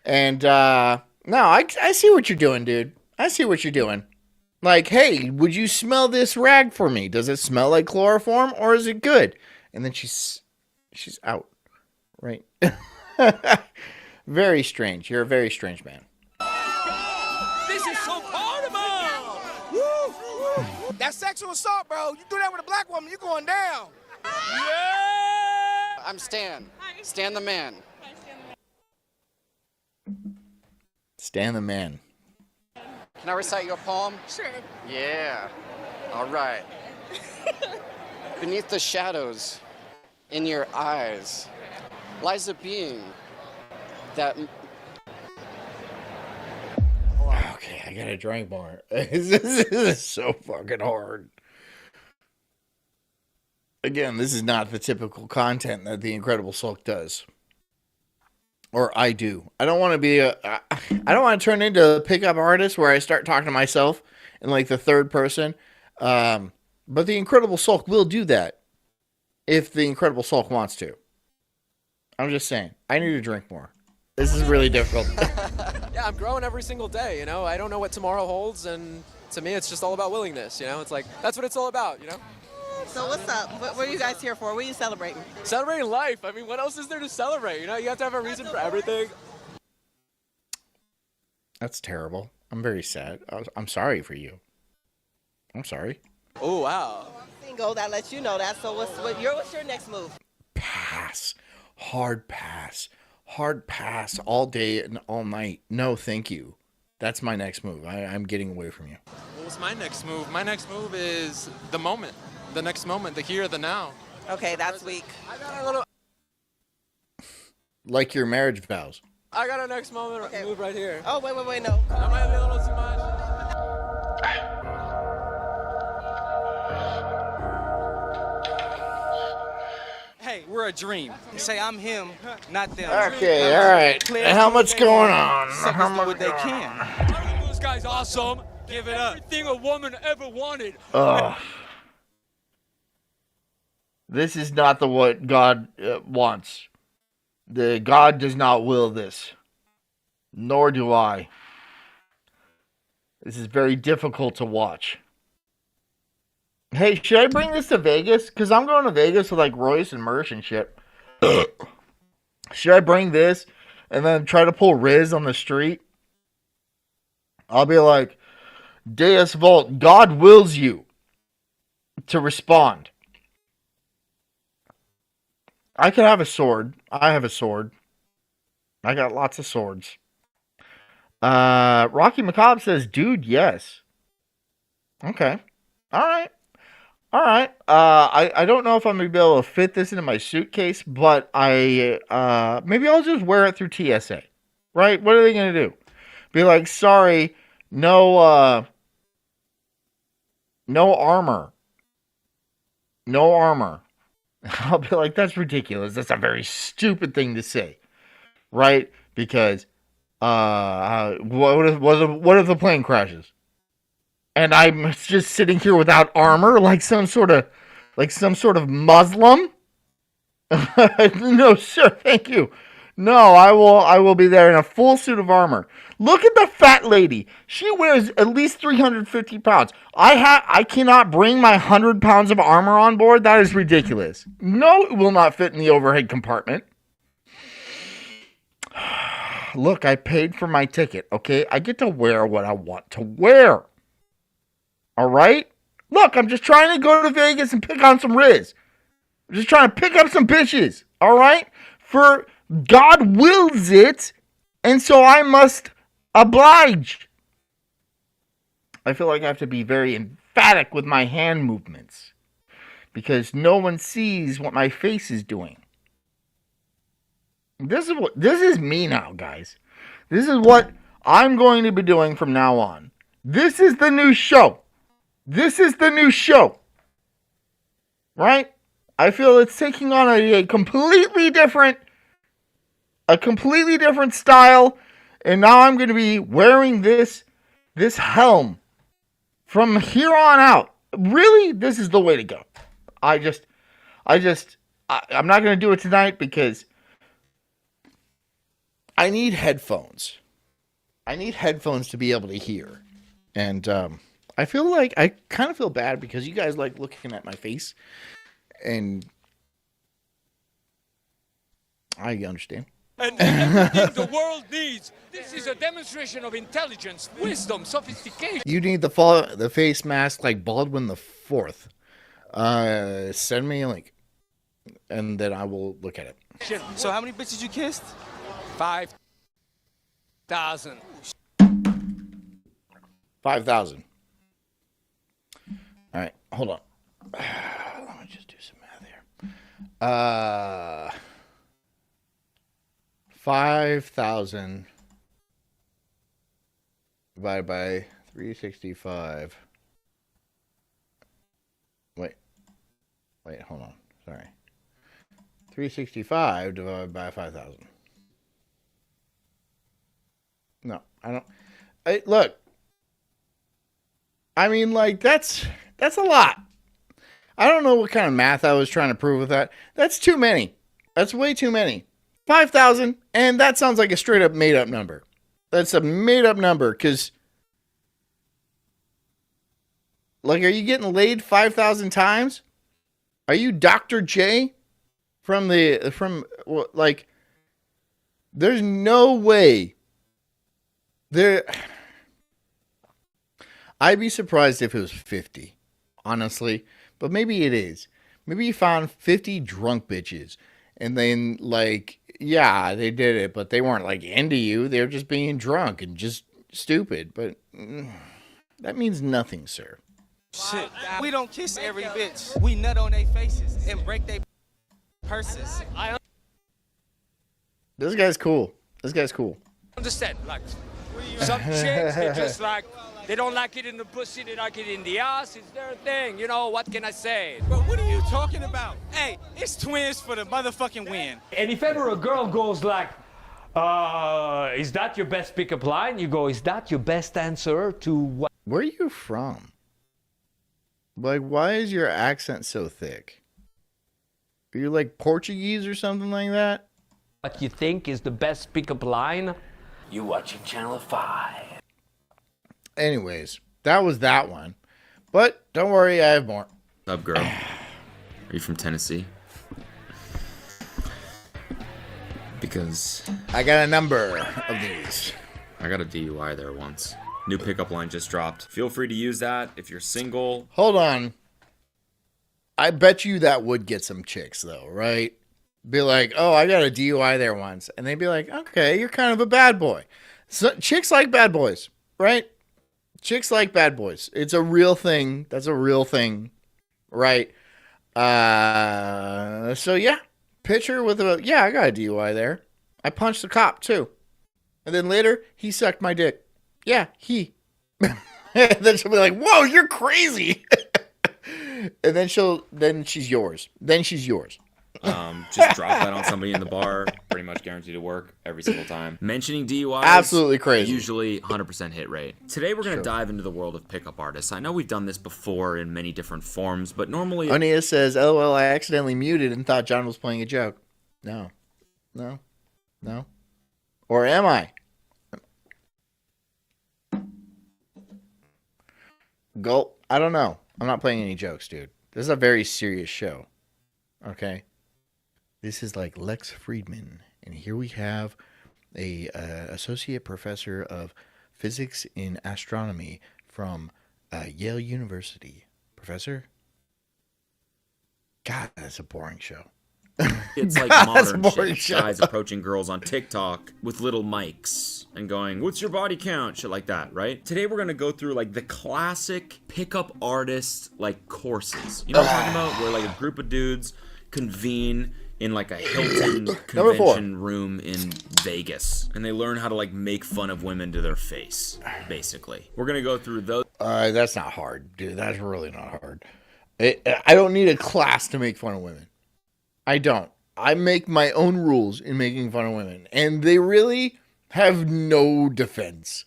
And, no, I see what you're doing, dude. I see what you're doing. Like, hey, would you smell this rag for me? Does it smell like chloroform or is it good? And then she's out, right? Very strange. You're a very strange man. This is so portable. Woo! That's sexual assault, bro. You do that with a black woman, you going down. Yeah! I'm Stan. Stan the man. Stan the man. Can I recite you a poem? Sure. Yeah. All right. Beneath the shadows in your eyes lies a being that... Okay, I gotta drink more. This is so fucking hard. Again, this is not the typical content that the Incredible Sulk does. Or I do. I don't want to be I don't want to turn into a pickup artist where I start talking to myself in like the third person. But the Incredible Sulk will do that if the Incredible Sulk wants to. I'm just saying. I need to drink more. This is really difficult. Yeah, I'm growing every single day, I don't know what tomorrow holds, and to me it's just all about willingness, It's like, that's what it's all about, So what's up? What are you guys here for? What are you celebrating? Celebrating life. I mean, what else is there to celebrate? You have to have a reason for everything. That's terrible. I'm very sad. I'm sorry for you. I'm sorry. Oh, wow. Single, that lets you know that. So what's your next move? Pass. Hard pass. Hard pass all day and all night. No, thank you. That's my next move. I'm getting away from you. What's my next move? My next move is the moment. The next moment, the here, the now. Okay, that's weak. I got a little... Like your marriage vows. I got a next moment move right here. Oh, wait, no. That might be a little too much. Hey, we're a dream. You say I'm him, not them. Okay, all right. How much going on? How much what they going can. on? This guy's awesome. Give it up. Everything a woman ever wanted. Ugh. This is not what God wants. God does not will this. Nor do I. This is very difficult to watch. Hey, should I bring this to Vegas? Because I'm going to Vegas with like Royce and Mersh and shit. Should I bring this and then try to pull Riz on the street? I'll be like, Deus Vult, God wills you to respond. I could have a sword. I have a sword. I got lots of swords. Rocky Macabre says, dude, yes. Okay. Alright. Alright. I don't know if I'm going to be able to fit this into my suitcase, but maybe I'll just wear it through TSA. right? What are they going to do? Be like, sorry, no armor. No armor. I'll be like, that's ridiculous. That's a very stupid thing to say, right? Because what if the plane crashes and I'm just sitting here without armor, like some sort of Muslim? No, sir, thank you. No, I will be there in a full suit of armor. Look at the fat lady. She wears at least 350 pounds. I cannot bring my 100 pounds of armor on board. That is ridiculous. No, it will not fit in the overhead compartment. Look, I paid for my ticket, okay? I get to wear what I want to wear. All right? Look, I'm just trying to go to Vegas and pick on some Riz. I'm just trying to pick up some bitches. All right? For God wills it, and so I must oblige. I feel like I have to be very emphatic with my hand movements because no one sees what my face is doing. This is me now, guys. This is what I'm going to be doing from now on. This is the new show. This is the new show. Right? I feel it's taking on a completely different style, and now I'm going to be wearing this helm from here on out. Really, this is the way to go. I'm not going to do it tonight because I need headphones. I need headphones to be able to hear, and I feel like I kind of feel bad because you guys like looking at my face, and I understand. And everything the world needs. This is a demonstration of intelligence, wisdom, sophistication. You need the face mask like Baldwin the Fourth. Send me a link, and then I will look at it. So how many bitches you kissed? 5,000. 5,000. All right, hold on. Let me just do some math here. 5,000 divided by 365. Wait, hold on. Sorry. 365 divided by 5,000. No, I don't. Look. I mean, like, that's a lot. I don't know what kind of math I was trying to prove with that. That's too many. That's way too many. 5,000, and that sounds like a straight up made up number. That's a made up number, because, like, are you getting laid 5,000 times? Are you Dr. J there's no way. I'd be surprised if it was 50, honestly, but maybe it is. Maybe you found 50 drunk bitches, and then, like, yeah, they did it, but they weren't, like, into you. They were just being drunk and just stupid, but that means nothing, sir. Shit, we don't kiss every bitch. We nut on their faces and break their purses. This guy's cool. This guy's cool. Understand, like, some chicks, they just like, they don't like it in the pussy, they like it in the ass. It's their thing, you know, what can I say? But what are you talking about? Hey, it's twins for the motherfucking win. And if ever a girl goes like, is that your best pickup line? You go, is that your best answer to what? Where are you from? Like, why is your accent so thick? Are you like Portuguese or something like that? What you think is the best pickup line? You watching Channel 5. Anyways, that was that one. But don't worry, I have more. What's up, girl? Are you from Tennessee? Because I got a number of these. I got a DUI there once. New pickup line just dropped. Feel free to use that if you're single. Hold on. I bet you that would get some chicks, though, right? Be like, oh, I got a DUI there once. And they'd be like, okay, you're kind of a bad boy. So, chicks like bad boys, right? Chicks like bad boys. It's a real thing. That's a real thing, right? So, yeah. Picture with I got a DUI there. I punched the cop, too. And then later, he sucked my dick. Yeah, he. And then she'll be like, whoa, you're crazy. And then she's yours. Then she's yours. Just drop that on somebody in the bar. Pretty much guaranteed to work every single time. Mentioning DUIs. Absolutely crazy. Usually 100% hit rate. Today we're going to dive into the world of pickup artists. I know we've done this before in many different forms, but normally... Onia says, LOL, I accidentally muted and thought John was playing a joke. No. No. No. Or am I? Gulp. I don't know. I'm not playing any jokes, dude. This is a very serious show. Okay? This is like Lex Friedman. And here we have a associate professor of physics in astronomy from Yale University. Professor? God, that's a boring show. It's like modern shit. Guys approaching girls on TikTok with little mics and going, what's your body count? Shit like that, right? Today we're going to go through like the classic pickup artist like courses. You know what I'm talking about? Where like a group of dudes convene in like a Hilton convention room in Vegas. And they learn how to like make fun of women to their face, basically. We're going to go through those. That's not hard, dude. That's really not hard. I don't need a class to make fun of women. I don't. I make my own rules in making fun of women. And they really have no defense.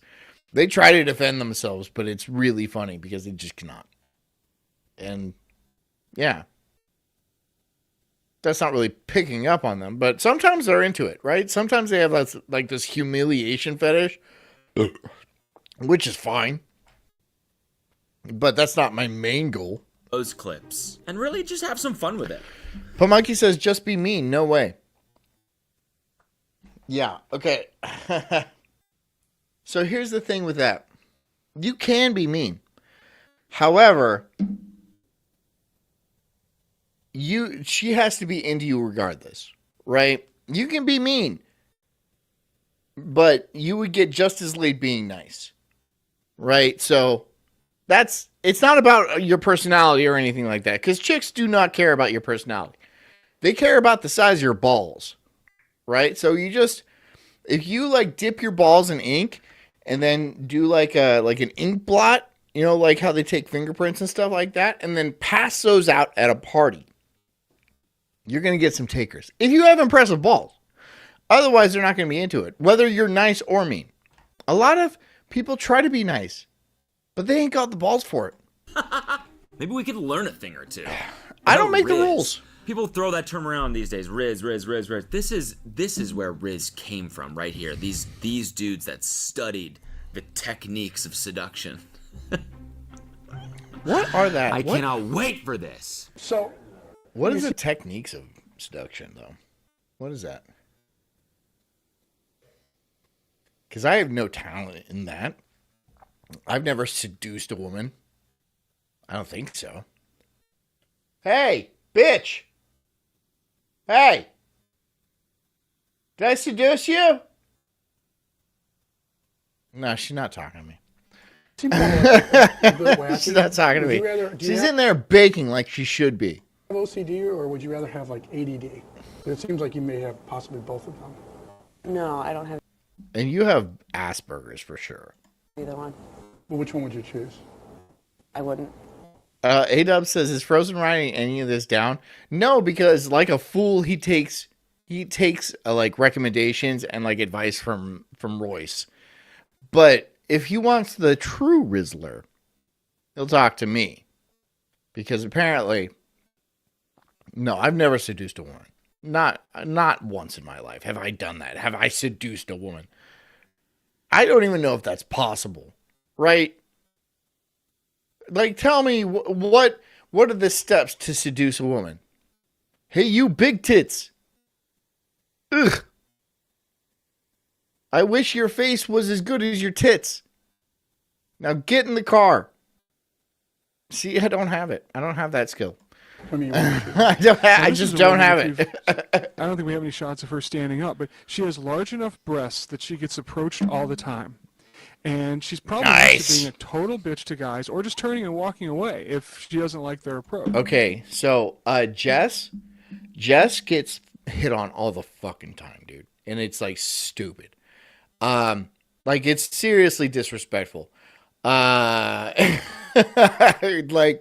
They try to defend themselves, but it's really funny because they just cannot. And, yeah. That's not really picking up on them. But sometimes they're into it, right? Sometimes they have like this humiliation fetish. Which is fine. But that's not my main goal. Those clips. And really just have some fun with it. Pamonkey says, just be mean. No way. Yeah, okay. So here's the thing with that. You can be mean. However, she has to be into you regardless, right? You can be mean, but you would get just as laid being nice, right? So it's not about your personality or anything like that, because chicks do not care about your personality. They care about the size of your balls, right? So if you like dip your balls in ink and then do like an ink blot, you know, like how they take fingerprints and stuff like that, and then pass those out at a party, you're going to get some takers. If you have impressive balls. Otherwise, they're not going to be into it, whether you're nice or mean. A lot of people try to be nice, but they ain't got the balls for it. Maybe we could learn a thing or two. I don't make the rules. People throw that term around these days. Riz. This is where Riz came from right here. These dudes that studied the techniques of seduction. What are that? I cannot wait for this. So, what is the techniques of seduction, though? What is that? Because I have no talent in that. I've never seduced a woman. I don't think so. Hey, bitch! Hey! Did I seduce you? No, she's not talking to me. She's not talking to me. She's in there baking like she should be. Have OCD, or would you rather have like ADD? It seems like you may have possibly both of them. No, I don't have And you have Asperger's for sure. either one. Well, which one would you choose? I wouldn't. A-Dub says, is Frozen writing any of this down? No, because like a fool, he takes like recommendations and like advice from Royce. But if he wants the true Rizzler, he'll talk to me. Because apparently, no, I've never seduced a woman. Not once in my life have I done that. Have I seduced a woman? I don't even know if that's possible, right? Like, tell me what are the steps to seduce a woman? Hey, you big tits. Ugh. I wish your face was as good as your tits. Now get in the car. See, I don't have it. I don't have that skill. I mean, I just don't have it. I don't think we have any shots of her standing up, but she has large enough breasts that she gets approached all the time. And she's probably used to being a total bitch to guys, or just turning and walking away if she doesn't like their approach. Okay, so Jess gets hit on all the fucking time, dude. And it's like stupid. Like, it's seriously disrespectful. Like,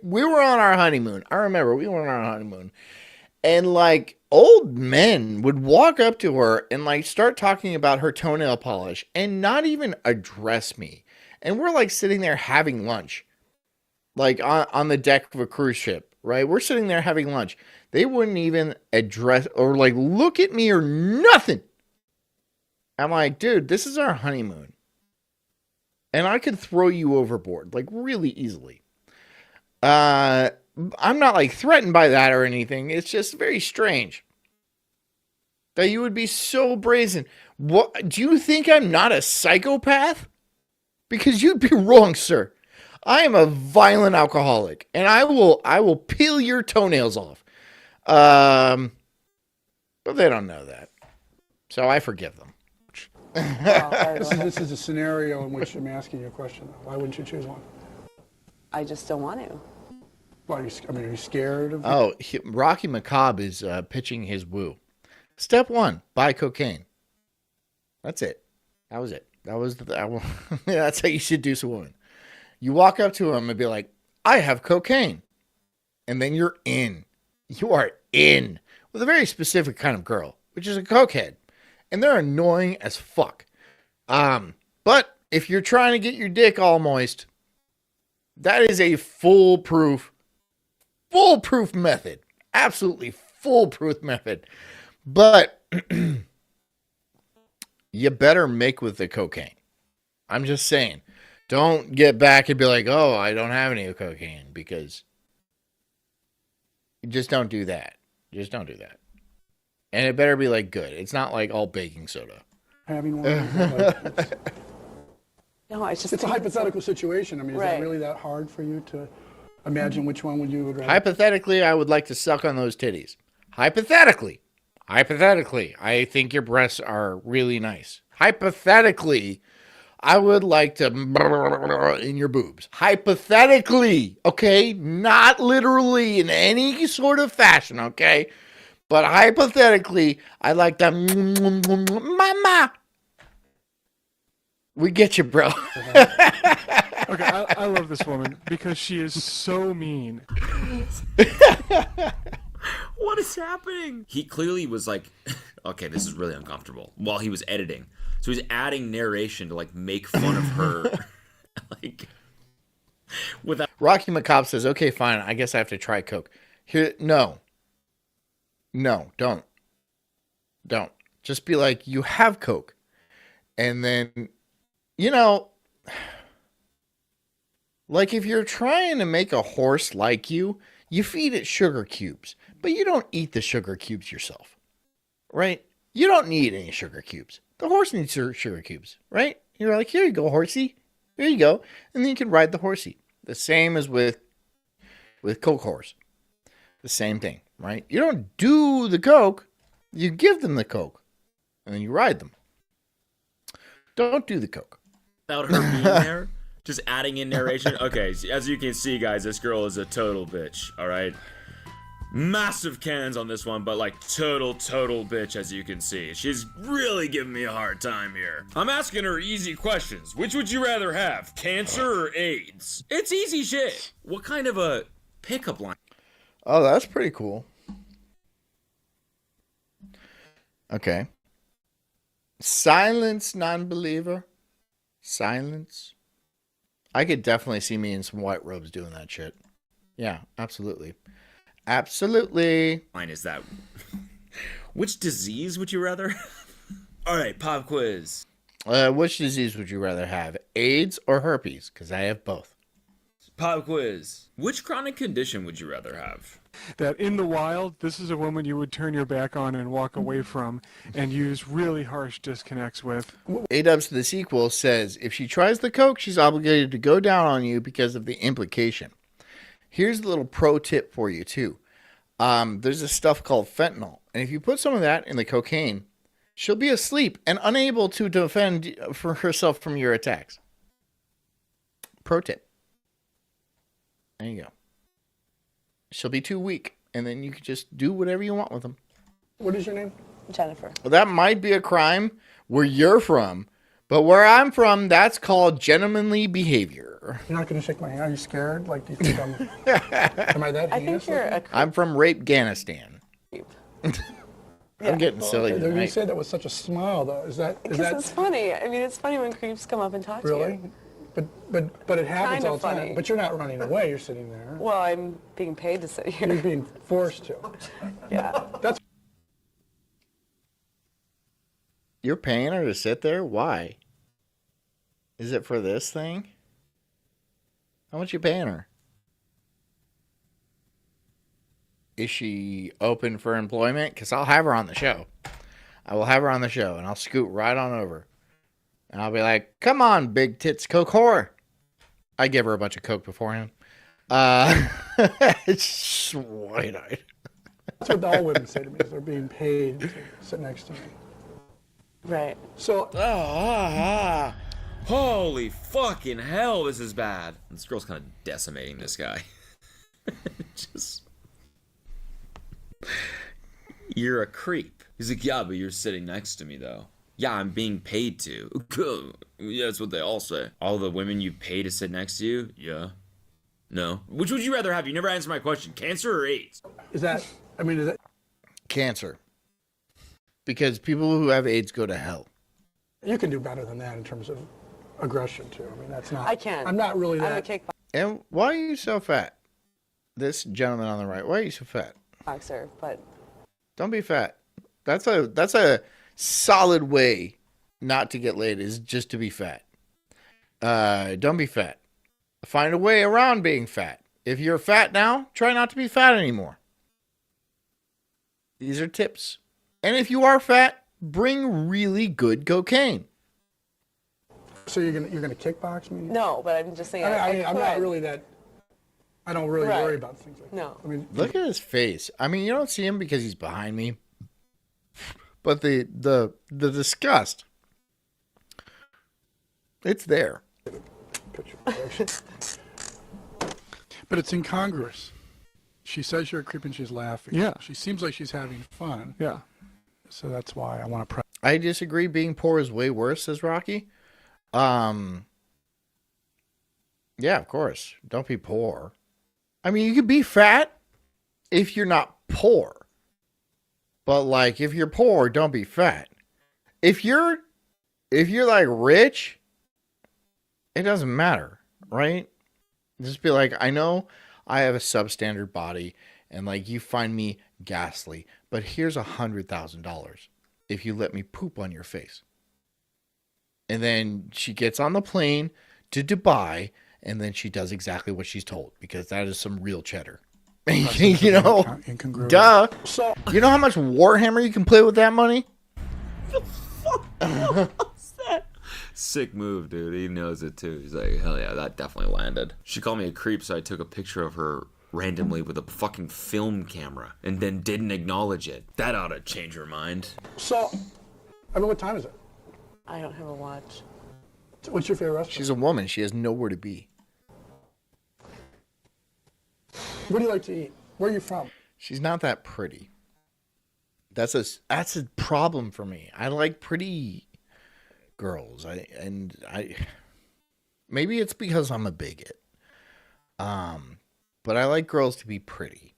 we were on our honeymoon. I remember we were on our honeymoon. And, like, old men would walk up to her and, like, start talking about her toenail polish and not even address me. And we're, like, sitting there having lunch. Like, on the deck of a cruise ship, right? We're sitting there having lunch. They wouldn't even address or, like, look at me or nothing. I'm like, dude, this is our honeymoon. And I could throw you overboard, like, really easily. I'm not, like, threatened by that or anything. It's just very strange that you would be so brazen. What, do you think I'm not a psychopath? Because you'd be wrong, sir. I am a violent alcoholic, and I will peel your toenails off. But they don't know that, so I forgive them. This is a scenario in which I'm asking you a question. Why wouldn't you choose one? I just don't want to. Why, are you scared of? Oh, Rocky Macabre is pitching his woo. Step 1: buy cocaine. That's it. That was it. That's how you seduce a woman. You walk up to him and be like, "I have cocaine," and then you're in. You are in with a very specific kind of girl, which is a cokehead. And they're annoying as fuck. But if you're trying to get your dick all moist, that is a foolproof method. Absolutely foolproof method. But you better make with the cocaine. I'm just saying. Don't get back and be like, "Oh, I don't have any cocaine," because you just don't do that. Just don't do that. And it better be, like, good. It's not, like, all baking soda. Having one? No, it's a hypothetical situation. I mean, is Right. it really that hard for you to imagine which one would you would rather? Hypothetically, I would like to suck on those titties. Hypothetically, I think your breasts are really nice. Hypothetically, I would like to in your boobs. Hypothetically, okay? Not literally in any sort of fashion, okay? But hypothetically, I'd like to mama. We get you, bro. Okay, I love this woman because she is so mean. What is happening? He clearly was like, okay, this is really uncomfortable while he was editing. So he's adding narration to, like, make fun of her. Like, without. Rocky Macabre says, "Okay, fine. I guess I have to try coke." Here, no, don't. Just be like, "You have coke," and then, like, if you're trying to make a horse like you feed it sugar cubes, but you don't eat the sugar cubes yourself, right? You don't need any sugar cubes. The horse needs sugar cubes, right? You're like, "Here you go, horsey. Here you go," and then you can ride the horsey. The same as with coke horse. The same thing, right? You don't do the coke, you give them the coke, and then you ride them. Don't do the coke. Without her being there, just adding in narration. Okay, as you can see, guys, this girl is a total bitch, all right? Massive cans on this one, but, like, total bitch, as you can see. She's really giving me a hard time here. I'm asking her easy questions. Which would you rather have, cancer or AIDS? It's easy shit. What kind of a pickup line? Oh, that's pretty cool. Okay. Silence, non-believer. Silence. I could definitely see me in some white robes doing that shit. Yeah, absolutely. Absolutely. Line is that. Which disease would you rather? All right, pop quiz. Which disease would you rather have? AIDS or herpes? Because I have both. Pop quiz. Which chronic condition would you rather have? That in the wild, this is a woman you would turn your back on and walk away from and use really harsh disconnects with. A-Dubs to the sequel says, if she tries the coke, she's obligated to go down on you because of the implication. Here's a little pro tip for you, too. There's this stuff called fentanyl. And if you put some of that in the cocaine, she'll be asleep and unable to defend for herself from your attacks. Pro tip. There you go. She'll be too weak, and then you can just do whatever you want with them. What is your name? Jennifer. Well, that might be a crime where you're from, But where I'm from, that's called gentlemanly behavior. You're not going to shake my hand? Are you scared? Like, do you think I'm... am I that heinous? I'm from Rape-Ganistan. I'm getting silly You tonight. said that with such a smile, though. Is that... Because it's funny. I mean, it's funny when creeps come up and talk to you. Really? But it happens Kind of all the time. funny. But you're not running away. You're sitting there. Well, I'm being paid to sit here. You're being forced to. Yeah. That's... You're paying her to sit there? Why? Is it for this thing? How much you paying her? Is she open for employment? Because I'll have her on the show. I will have her on the show, and I'll scoot right on over. And I'll be like, come on, big tits coke whore. I give her a bunch of coke beforehand. It's wide-eyed. That's what all women say to me, is they're being paid to sit next to me. Right. So... Holy fucking hell, this is bad. This girl's kind of decimating this guy. Just... You're a creep. He's like, yeah, but you're sitting next to me, though. Yeah, I'm being paid to. Yeah, that's what they all say. All the women you pay to sit next to you? Yeah. No. Which would you rather have? You never answered my question. Cancer or AIDS? Is that... I mean, is that... Cancer. Because people who have AIDS go to hell. You can do better than that in terms of aggression, too. I mean, that's not... I can. I'm not really that... I'm a kickboxer, And why are you so fat? This gentleman on the right, why are you so fat? but... Don't be fat. That's a solid way not to get laid, is just to be fat. Don't be fat. Find a way around being fat. If you're fat now, try not to be fat anymore. These are tips. And if you are fat, bring really good cocaine. So you're gonna kickbox me? No, but I'm just saying. I'm not really that... I don't really worry about things like that. I mean, Look at his face. I mean, you don't see him because he's behind me. But the disgust, it's there. But it's incongruous. She says you're a creep and she's laughing. Yeah. She seems like she's having fun. Yeah. So that's why I want to... I disagree. Being poor is way worse, says Rocky. Yeah, of course. Don't be poor. I mean, you could be fat if you're not poor. But like, if you're poor, don't be fat. If you're like rich, it doesn't matter, right? Just be like, I know I have a substandard body and like you find me ghastly, but here's $100,000 if you let me poop on your face. And then she gets on the plane to Dubai, and then she does exactly what she's told, because that is some real cheddar. You know, duh. So, you know how much Warhammer you can play with that money? Sick move, dude. He knows it too. He's like, hell yeah, that definitely landed. She called me a creep, so I took a picture of her randomly with a fucking film camera and then didn't acknowledge it. That ought to change her mind. So, I mean, what time is it? I don't have a watch. What's your favorite restaurant? She's a woman. She has nowhere to be. What do you like to eat? Where are you from? She's not that pretty. That's a problem for me. I like pretty girls. Maybe it's because I'm a bigot. But I like girls to be pretty.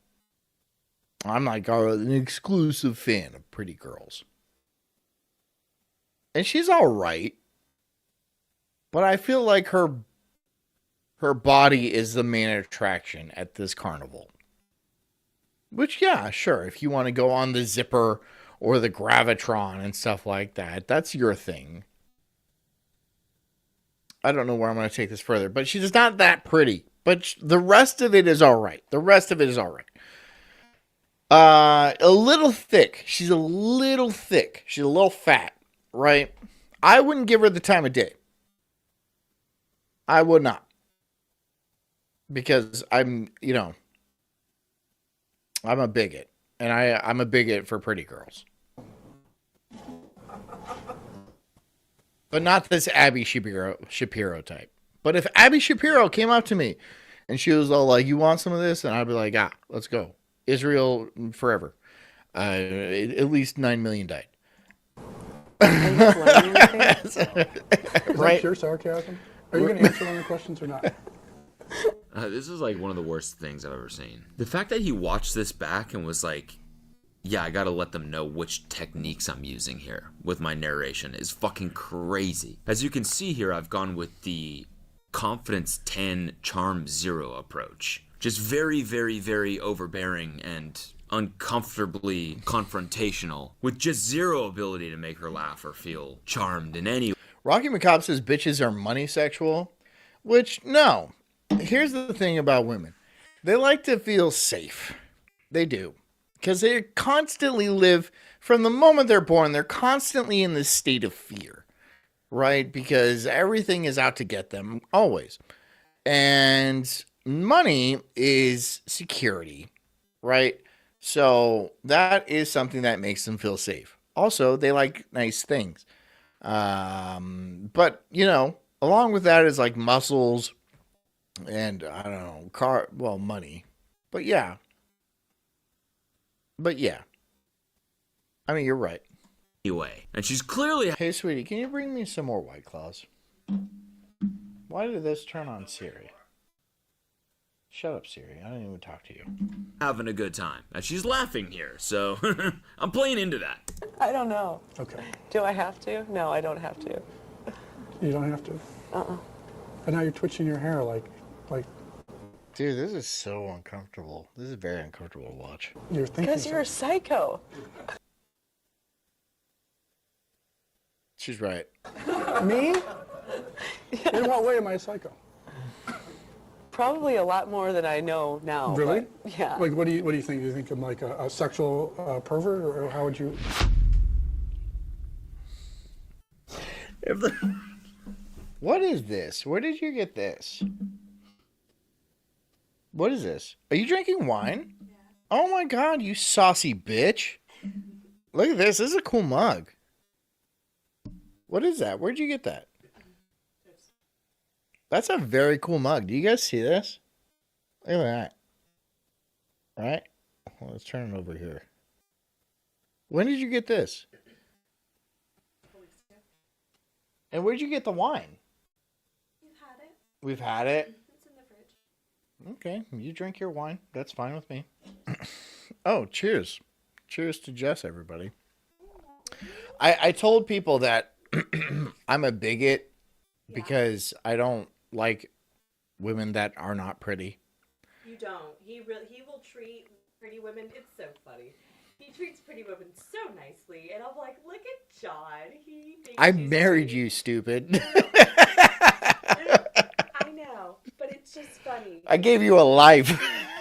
I'm like an exclusive fan of pretty girls. And she's all right. But I feel like her body is the main attraction at this carnival. Which, yeah, sure. If you want to go on the Zipper or the Gravitron and stuff like that, that's your thing. I don't know where I'm going to take this further, but she's not that pretty. But the rest of it is all right. A little thick. She's a little thick. She's a little fat, right? I wouldn't give her the time of day. I would not. Because I'm a bigot. And I'm a bigot for pretty girls. But not this Abby Shapiro type. But if Abby Shapiro came up to me and she was all like, you want some of this? And I'd be like, let's go. Israel forever. At least 9 million died. Are you guys learning anything? Is that pure sarcasm? Are you going to answer one of the questions or not? This is like one of the worst things I've ever seen. The fact that he watched this back and was like, yeah, I gotta let them know which techniques I'm using here with my narration is fucking crazy. As you can see here, I've gone with the confidence 10, charm 0 approach. Just very, very, very overbearing and uncomfortably confrontational with just zero ability to make her laugh or feel charmed in any way. Rocky McCobb says bitches are money sexual, which, no. Here's the thing about women. They like to feel safe. They do. Because they constantly live, from the moment they're born, they're constantly in this state of fear, right? Because everything is out to get them, always. And money is security, right? So that is something that makes them feel safe. Also, they like nice things. But, you know, along with that is like muscles and, I don't know, money. But yeah. I mean, you're right. Anyway, and she's clearly... Hey, sweetie, can you bring me some more White Claws? Why did this turn on Siri? Shut up, Siri. I didn't even talk to you. Having a good time. And she's laughing here, so I'm playing into that. I don't know. Okay. Do I have to? No, I don't have to. You don't have to? And now you're twitching your hair like... Dude, this is so uncomfortable. This is very uncomfortable to watch. You're thinking... Because you're a psycho. She's right. Me? In what way am I a psycho? Probably a lot more than I know now. Really? But, yeah. Like, what do you think? Do you think I'm like a sexual pervert, or how would you... What is this? Where did you get this? What is this? Are you drinking wine? Yeah. Oh my god, you saucy bitch. Look at this. This is a cool mug. What is that? Where'd you get that? That's a very cool mug. Do you guys see this? Look at that. Right? Well, let's turn it over here. When did you get this? And where'd you get the wine? We've had it. We've had it? It's in the fridge. Okay, you drink your wine. That's fine with me. Oh, cheers. Cheers to Jess, everybody. I told people that I'm a bigot because I don't like women that are not pretty. You don't. He will treat pretty women. It's so funny. He treats pretty women so nicely, and I'm like, look at John. He thinks I she's married pretty. you, stupid. I know, but it's just funny. I gave you a life.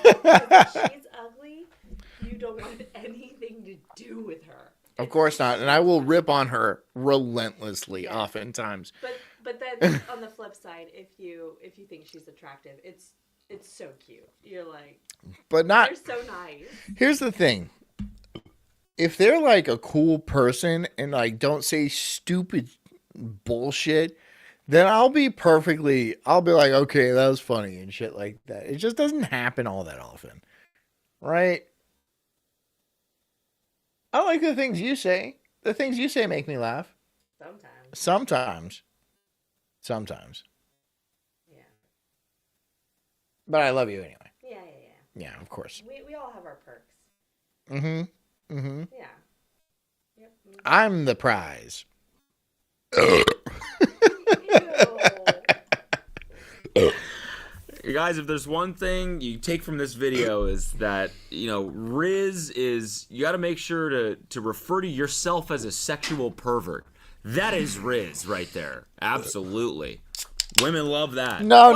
If she's ugly, you don't want anything to do with her. Of course not, and I will rip on her relentlessly, oftentimes. But then on the flip side, if you think she's attractive, it's so cute. You're like, But not. they're so nice. Here's the thing. If they're like a cool person and like don't say stupid bullshit, then I'll be like, okay, that was funny and shit like that. It just doesn't happen all that often. Right? I like the things you say. The things you say make me laugh. Sometimes. Yeah. But I love you anyway. Yeah. Yeah, of course. We all have our perks. Yeah. Yep. I'm the prize. Guys, if there's one thing you take from this video is that, Riz is, you got to make sure to refer to yourself as a sexual pervert. That is Riz right there. Absolutely. Women love that. No.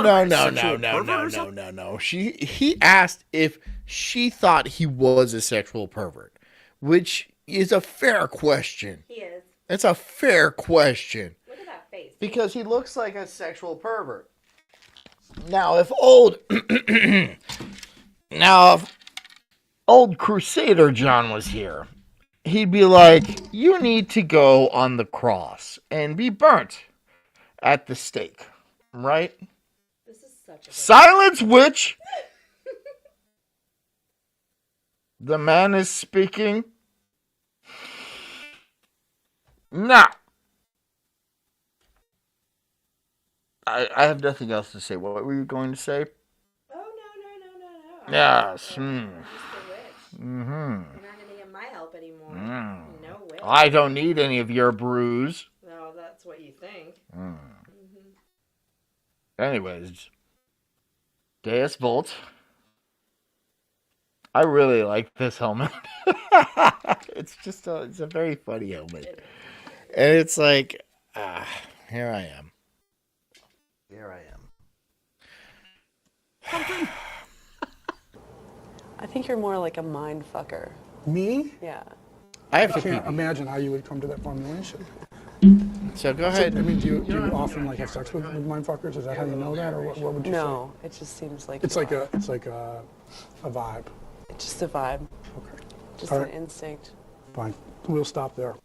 He asked if she thought he was a sexual pervert, which is a fair question. He is. It's a fair question. Look at that face. Because he looks like a sexual pervert. Now, if old Crusader John was here, he'd be like, you need to go on the cross and be burnt at the stake. Right? This is such a Silence, witch! The man is speaking. No. I have nothing else to say. What were you going to say? Oh, no. Yes. Just a wish. Mm-hmm. You're not going to get my help anymore. No way. I don't need any of your brews. No, that's what you think. Anyways. Deus Volt. I really like this helmet. It's a very funny helmet. And it's like, here I am. I think you're more like a mind fucker. Me? Yeah. I can't imagine how you would come to that formulation. So go ahead. I mean, do you often like have sex with mindfuckers? Is that how you know that, or what would you say? No, it just seems like It's like a vibe. It's just a vibe. Okay. Just All an right. instinct. Fine. We'll stop there.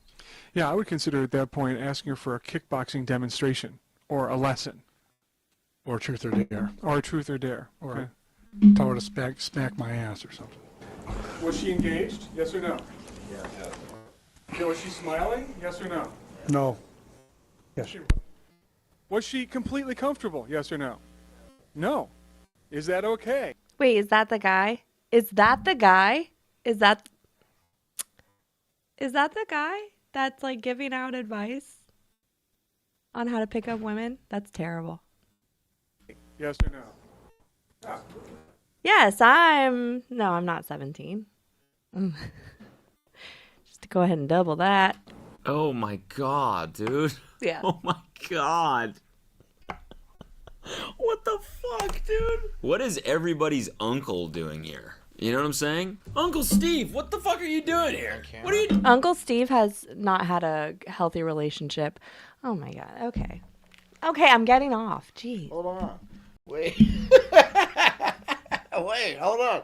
Yeah, I would consider at that point asking her for a kickboxing demonstration or a lesson. Or truth or dare. Or truth or dare. Or Okay. tell her to smack my ass or something. Was she engaged? Yes or no? Yeah. Was she smiling? Yes or no? No. Yes. Was she completely comfortable? Yes or no? No. Is that okay? Wait, is that the guy? Is that the guy? Is that the guy that's like giving out advice on how to pick up women? That's terrible. Yes or no? Yes, I'm not 17. Just to go ahead and double that. Oh my god, dude. Yeah. Oh my god. What the fuck, dude? What is everybody's uncle doing here? You know what I'm saying? Uncle Steve, what the fuck are you doing here? What are you doing? Uncle Steve has not had a healthy relationship. Oh my god. Okay. Okay, I'm getting off. Jeez. Hold on. Wait. Wait, hold on.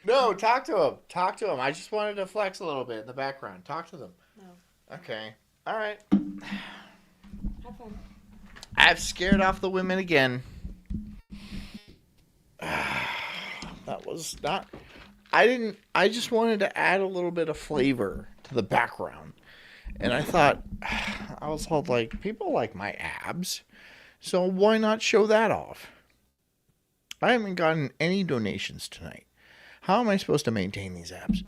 No, talk to him. Talk to him. I just wanted to flex a little bit in the background. Talk to them. No. Okay. All right. Have fun. I've scared off the women again. That was not... I just wanted to add a little bit of flavor to the background. And I thought, I was told, like, people like my abs, so why not show that off? I haven't gotten any donations tonight. How am I supposed to maintain these abs?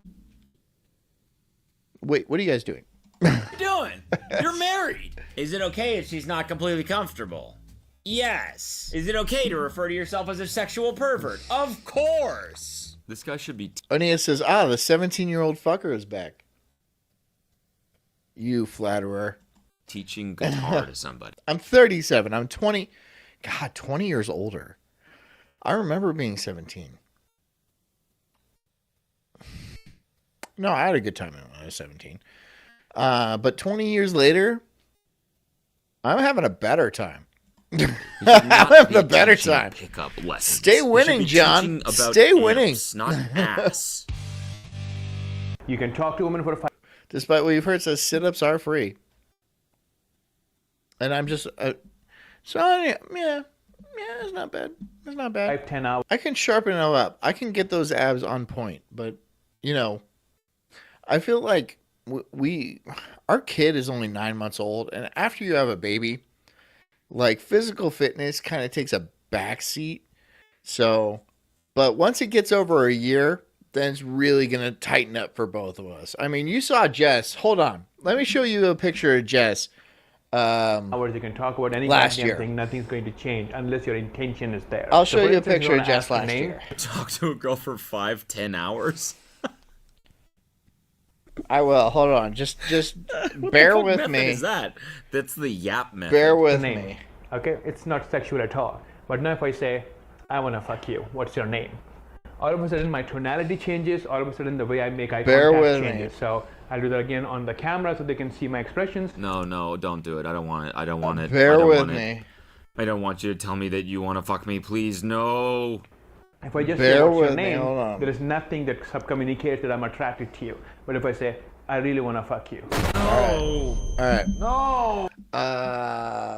Wait, what are you guys doing? What are you doing? You're married. Is it okay if she's not completely comfortable? Yes. Is it okay to refer to yourself as a sexual pervert? Of course. This guy should be... Aeneas says, the 17-year-old fucker is back. You flatterer. Teaching guitar to somebody. I'm 37. I'm 20. God, 20 years older. I remember being 17. No, I had a good time when I was 17. But 20 years later, I'm having a better time. I'm having a better time. Pickup lessons. Stay winning, John. Stay winning. Not ass. You can talk to a woman for 5. Despite what you've heard, says sit-ups are free. And I'm just... yeah, it's not bad. It's not bad. 5, 10 hours. I can sharpen them up. I can get those abs on point. But, I feel like our kid is only 9 months old. And after you have a baby, like, physical fitness kind of takes a backseat. So, but once it gets over a year, then it's really going to tighten up for both of us. I mean, you saw Jess. Hold on. Let me show you a picture of Jess. Hours you can talk about any last goddamn year. thing. Nothing's going to change unless your intention is there. I'll So show for you a instance, picture of wanna Jess ask her last name? year. Talk to a girl for 5-10 hours? I will. Hold on. Just bear What with method me. is that? That's the yap method. Bear with The name. me. Okay, it's not sexual at all. But now if I say, I want to fuck you, what's your name? All of a sudden my tonality changes, all of a sudden the way I make eye Bear contact with me. changes. So I'll do that again on the camera so they can see my expressions. No, don't do it. I don't want it. I don't want it. Bear I don't with want me. It. I don't want you to tell me that you want to fuck me. Please, no. If I just Bear say what's with your me, name, hold on. there is nothing that communicates that I'm attracted to you. But if I say, I really want to fuck you. No. All right. No.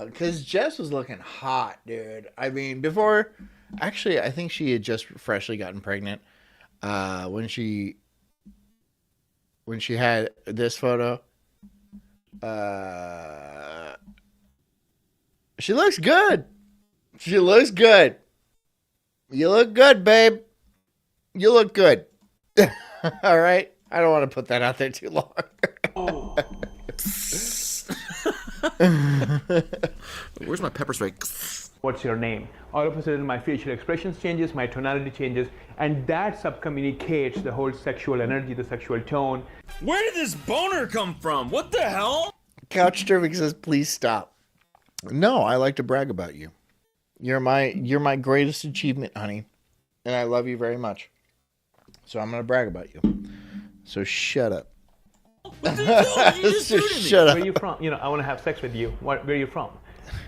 Because Jess was looking hot, dude. I mean, before, actually, I think she had just freshly gotten pregnant. When she had this photo, She looks good. She looks good. You look good, babe. You look good. All right. I don't want to put that out there too long. Where's my pepper spray? What's your name? All of a sudden, my facial expressions changes, my tonality changes, and that subcommunicates the whole sexual energy, the sexual tone. Where did this boner come from? What the hell? Couch Traffic says, please stop. No, I like to brag about you. You're my greatest achievement, honey. And I love you very much. So I'm going to brag about you. So shut up. Shut up. Where are you from? I want to have sex with you. Where are you from?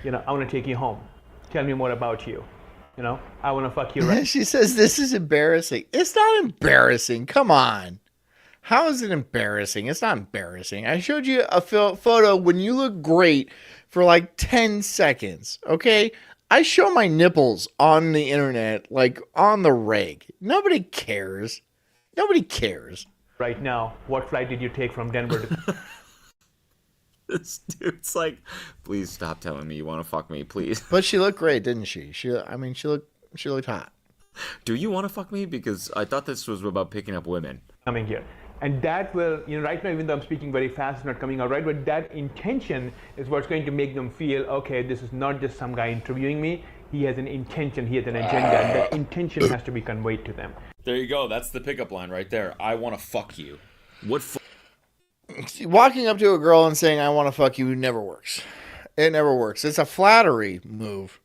I want to take you home. Tell me more about you. I want to fuck you right. She says this is embarrassing. It's not embarrassing. Come on. How is it embarrassing? It's not embarrassing. I showed you a photo when you look great for like 10 seconds. Okay? I show my nipples on the internet, like on the reg. Nobody cares. Nobody cares. Right now, what flight did you take from Denver to... This dude's like, please stop telling me you want to fuck me, please. But she looked great, didn't she? She looked hot. Do you want to fuck me? Because I thought this was about picking up women. Coming here. And that will, right now, even though I'm speaking very fast, it's not coming out right, but that intention is what's going to make them feel, okay, this is not just some guy interviewing me. He has an intention, he has an agenda, and that intention has to be conveyed to them. There you go. That's the pickup line right there. I want to fuck you. What Walking up to a girl and saying, I want to fuck you, never works. It never works. It's a flattery move.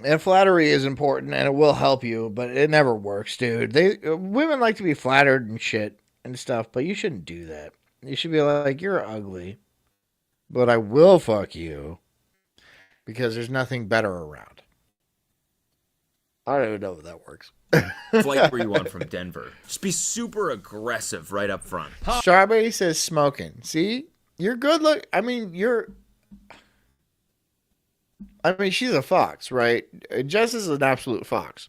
And flattery is important, and it will help you, but it never works, dude. Women like to be flattered and shit and stuff, but you shouldn't do that. You should be like, you're ugly, but I will fuck you because there's nothing better around. I don't even know if that works. flight were you on from Denver? Just be super aggressive right up front. Strawberry says smoking. See? You're good look. She's a fox, right? Jess is an absolute fox.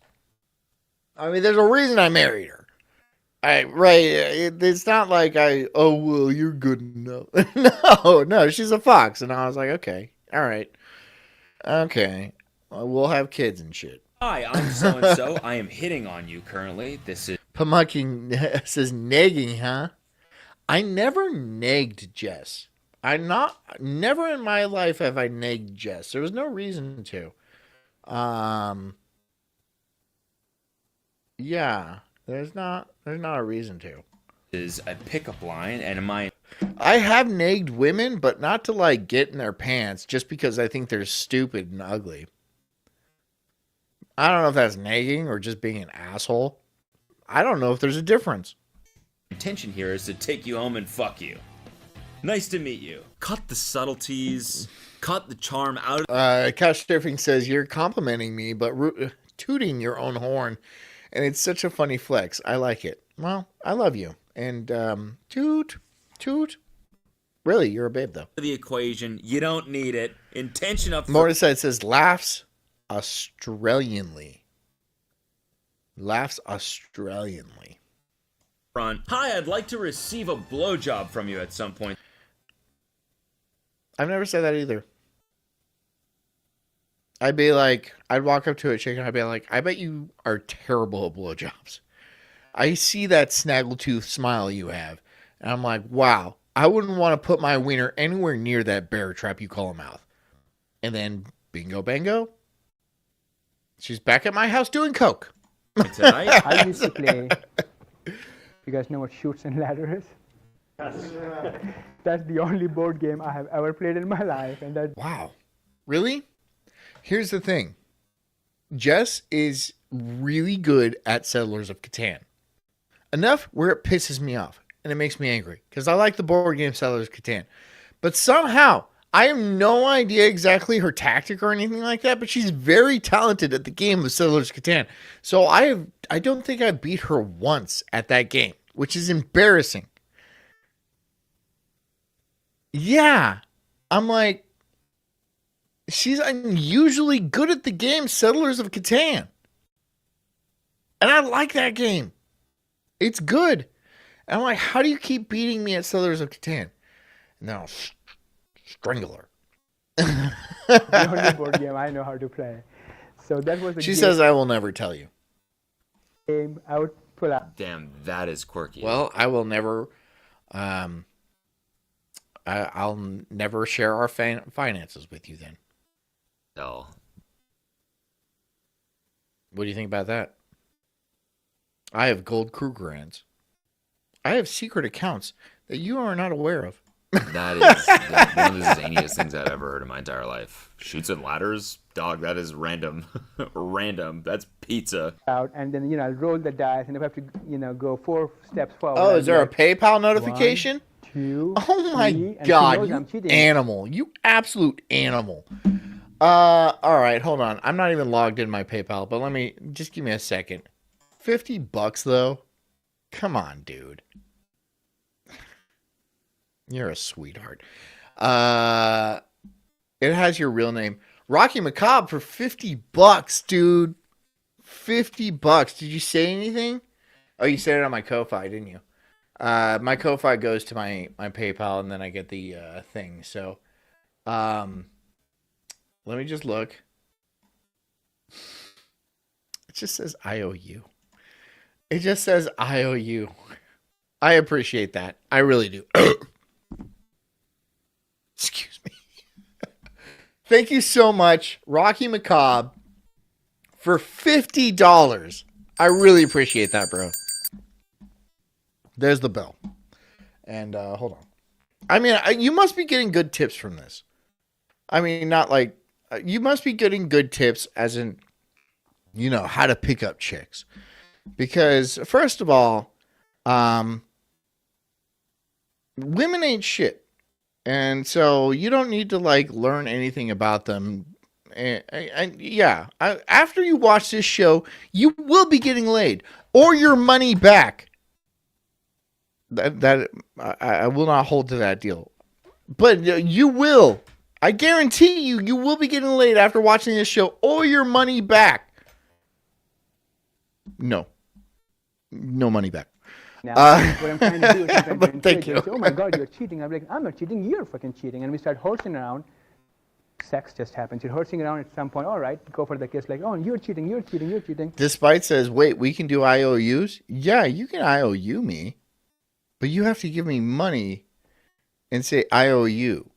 There's a reason I married her. It's not like you're good enough. No, she's a fox. And I was like, okay, all right. Okay. We'll have kids and shit. Hi, I'm so-and-so. I am hitting on you currently. This is... Pamucking says nagging, huh? I never nagged Jess. Never in my life have I nagged Jess. There was no reason to. Yeah, there's not a reason to. Is a pickup line, and I have nagged women, but not to like get in their pants just because I think they're stupid and ugly. I don't know if that's nagging or just being an asshole. I don't know if there's a difference. Intention here is to take you home and fuck you. Nice to meet you. Cut the subtleties. Cut the charm out of... Couch Surfing says, you're complimenting me, but tooting your own horn. And it's such a funny flex. I like it. Well, I love you. And toot. Really, you're a babe, though. The equation. You don't need it. Intention up... Mortiside says, laughs Australianly. Laughs Australianly. Front. Hi, I'd like to receive a blowjob from you at some point. I've never said that either. I'd walk up to a chick and I'd be like, I bet you are terrible at blowjobs. I see that snaggletooth smile you have. And I'm like, wow, I wouldn't want to put my wiener anywhere near that bear trap you call a mouth. And then, bingo bango, she's back at my house doing coke. Tonight? I used to play. You guys know what Shoots and Ladder is? That's the only board game I have ever played in my life, and that. Wow, really? Here's the thing. Jess is really good at Settlers of Catan. Enough where it pisses me off and it makes me angry because I like the board game Settlers of Catan. But somehow I have no idea exactly her tactic or anything like that, but she's very talented at the game of Settlers of Catan. So I don't think I beat her once at that game, which is embarrassing. Yeah. I'm like, she's unusually good at the game Settlers of Catan. And I like that game. It's good. And I'm like, how do you keep beating me at Settlers of Catan? Now, Strangler. The only board game I know how to play. So that was the She says, I will never tell you. game I would pull out. Damn, that is quirky. Well, I will never, I'll never share our finances with you then. No. What do you think about that? I have gold crew grants. I have secret accounts that you are not aware of. That is one of the zaniest things I've ever heard in my entire life. Chutes and ladders? Dog, that is random. Random. That's pizza. Out and then I'll roll the dice, and if I have to go 4 steps forward. Oh, is there a like, PayPal notification? 1, 2, oh my 3, God, you animal. You absolute animal. All right, hold on. I'm not even logged in my PayPal, but just give me a second. $50 though? Come on, dude. You're a sweetheart. It has your real name. Rocky Macabre for $50, dude. $50. Did you say anything? Oh, you said it on my Ko-Fi, didn't you? My Ko-Fi goes to my PayPal, and then I get the thing. So, let me just look. It just says IOU. It just says IOU. I appreciate that. I really do. Excuse me. Thank you so much, Rocky Macabre, for $50. I really appreciate that, bro. There's the bell. And hold on. I mean, you must be getting good tips from this. I mean, not like you must be getting good tips as in, how to pick up chicks. Because first of all, women ain't shit. And so you don't need to learn anything about them. And yeah, after you watch this show, you will be getting laid or your money back. That I will not hold to that deal, but you will. I guarantee you will be getting laid after watching this show or your money back. No money back. Now, what I'm trying to do is I'm trying to thank you. Say, oh my God, you're cheating. I'm like, I'm not cheating. You're fucking cheating. And we start horsing around. Sex just happens. You're horsing around at some point. All right, go for the kiss. Like, oh, you're cheating. You're cheating. You're cheating. Despite says, wait, we can do IOUs? Yeah, you can IOU me, but you have to give me money and say IOU.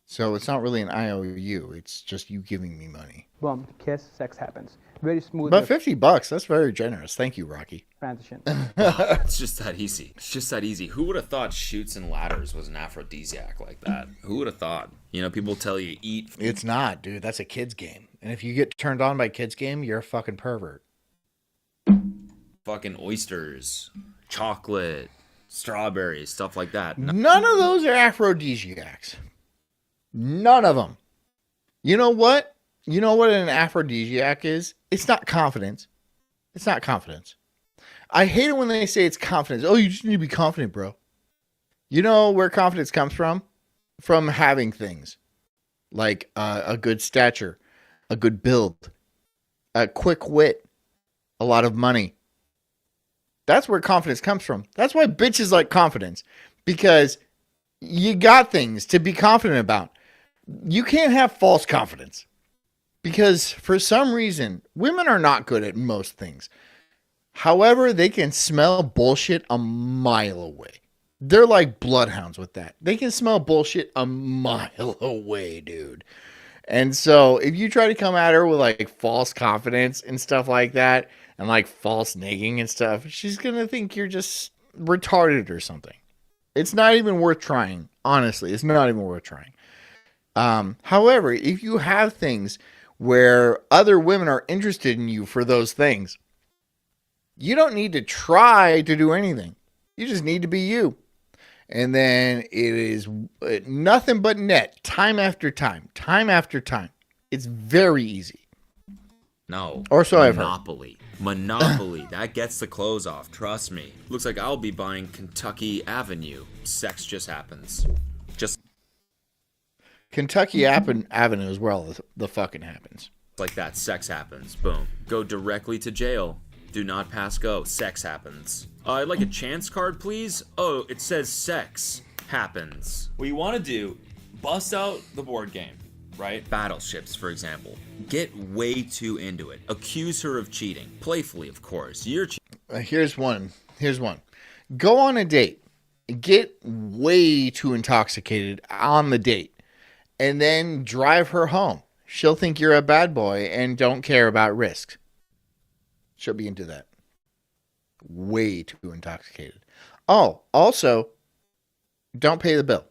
So it's not really an IOU. It's just you giving me money. Boom, kiss, sex happens. Very smooth. But $50, that's very generous. Thank you, Rocky. Transition. It's just that easy. It's just that easy. Who would have thought chutes and ladders was an aphrodisiac like that? Who would have thought? People tell you eat. It's not, dude. That's a kid's game. And if you get turned on by kids' game, you're a fucking pervert. Fucking oysters, chocolate, strawberries, stuff like that. None of those are aphrodisiacs. None of them. You know what? You know what an aphrodisiac is? It's not confidence. It's not confidence. I hate it when they say it's confidence. Oh, you just need to be confident, bro. You know where confidence comes from? From having things. Like a good stature, a good build, a quick wit, a lot of money. That's where confidence comes from. That's why bitches like confidence. Because you got things to be confident about. You can't have false confidence. Because for some reason, women are not good at most things. However, they can smell bullshit a mile away. They're like bloodhounds with that. They can smell bullshit a mile away, dude. And so if you try to come at her with false confidence and stuff like that, and false nagging and stuff, she's going to think you're just retarded or something. It's not even worth trying. Honestly, it's not even worth trying. However, if you have things where other women are interested in you for those things, you don't need to try to do anything. You just need to be you. And then it is nothing but net, time after time, time after time. It's very easy. No. Or so I've heard. Monopoly. That gets the clothes off. Trust me. Looks like I'll be buying Kentucky Avenue. Sex just happens. Kentucky Avenue is where all the fucking happens. Like that. Sex happens. Boom. Go directly to jail. Do not pass go. Sex happens. I'd like a chance card, please. Oh, it says sex happens. What you want to do, Bust out the board game, right? Battleships, for example. Get way too into it. Accuse her of cheating. Playfully, of course. You're cheating. Here's one. Go on a date. Get way too intoxicated on the date. And then drive her home. She'll think you're a bad boy and don't care about risks. She'll be into that. Way too intoxicated. Oh, also, don't pay the bill.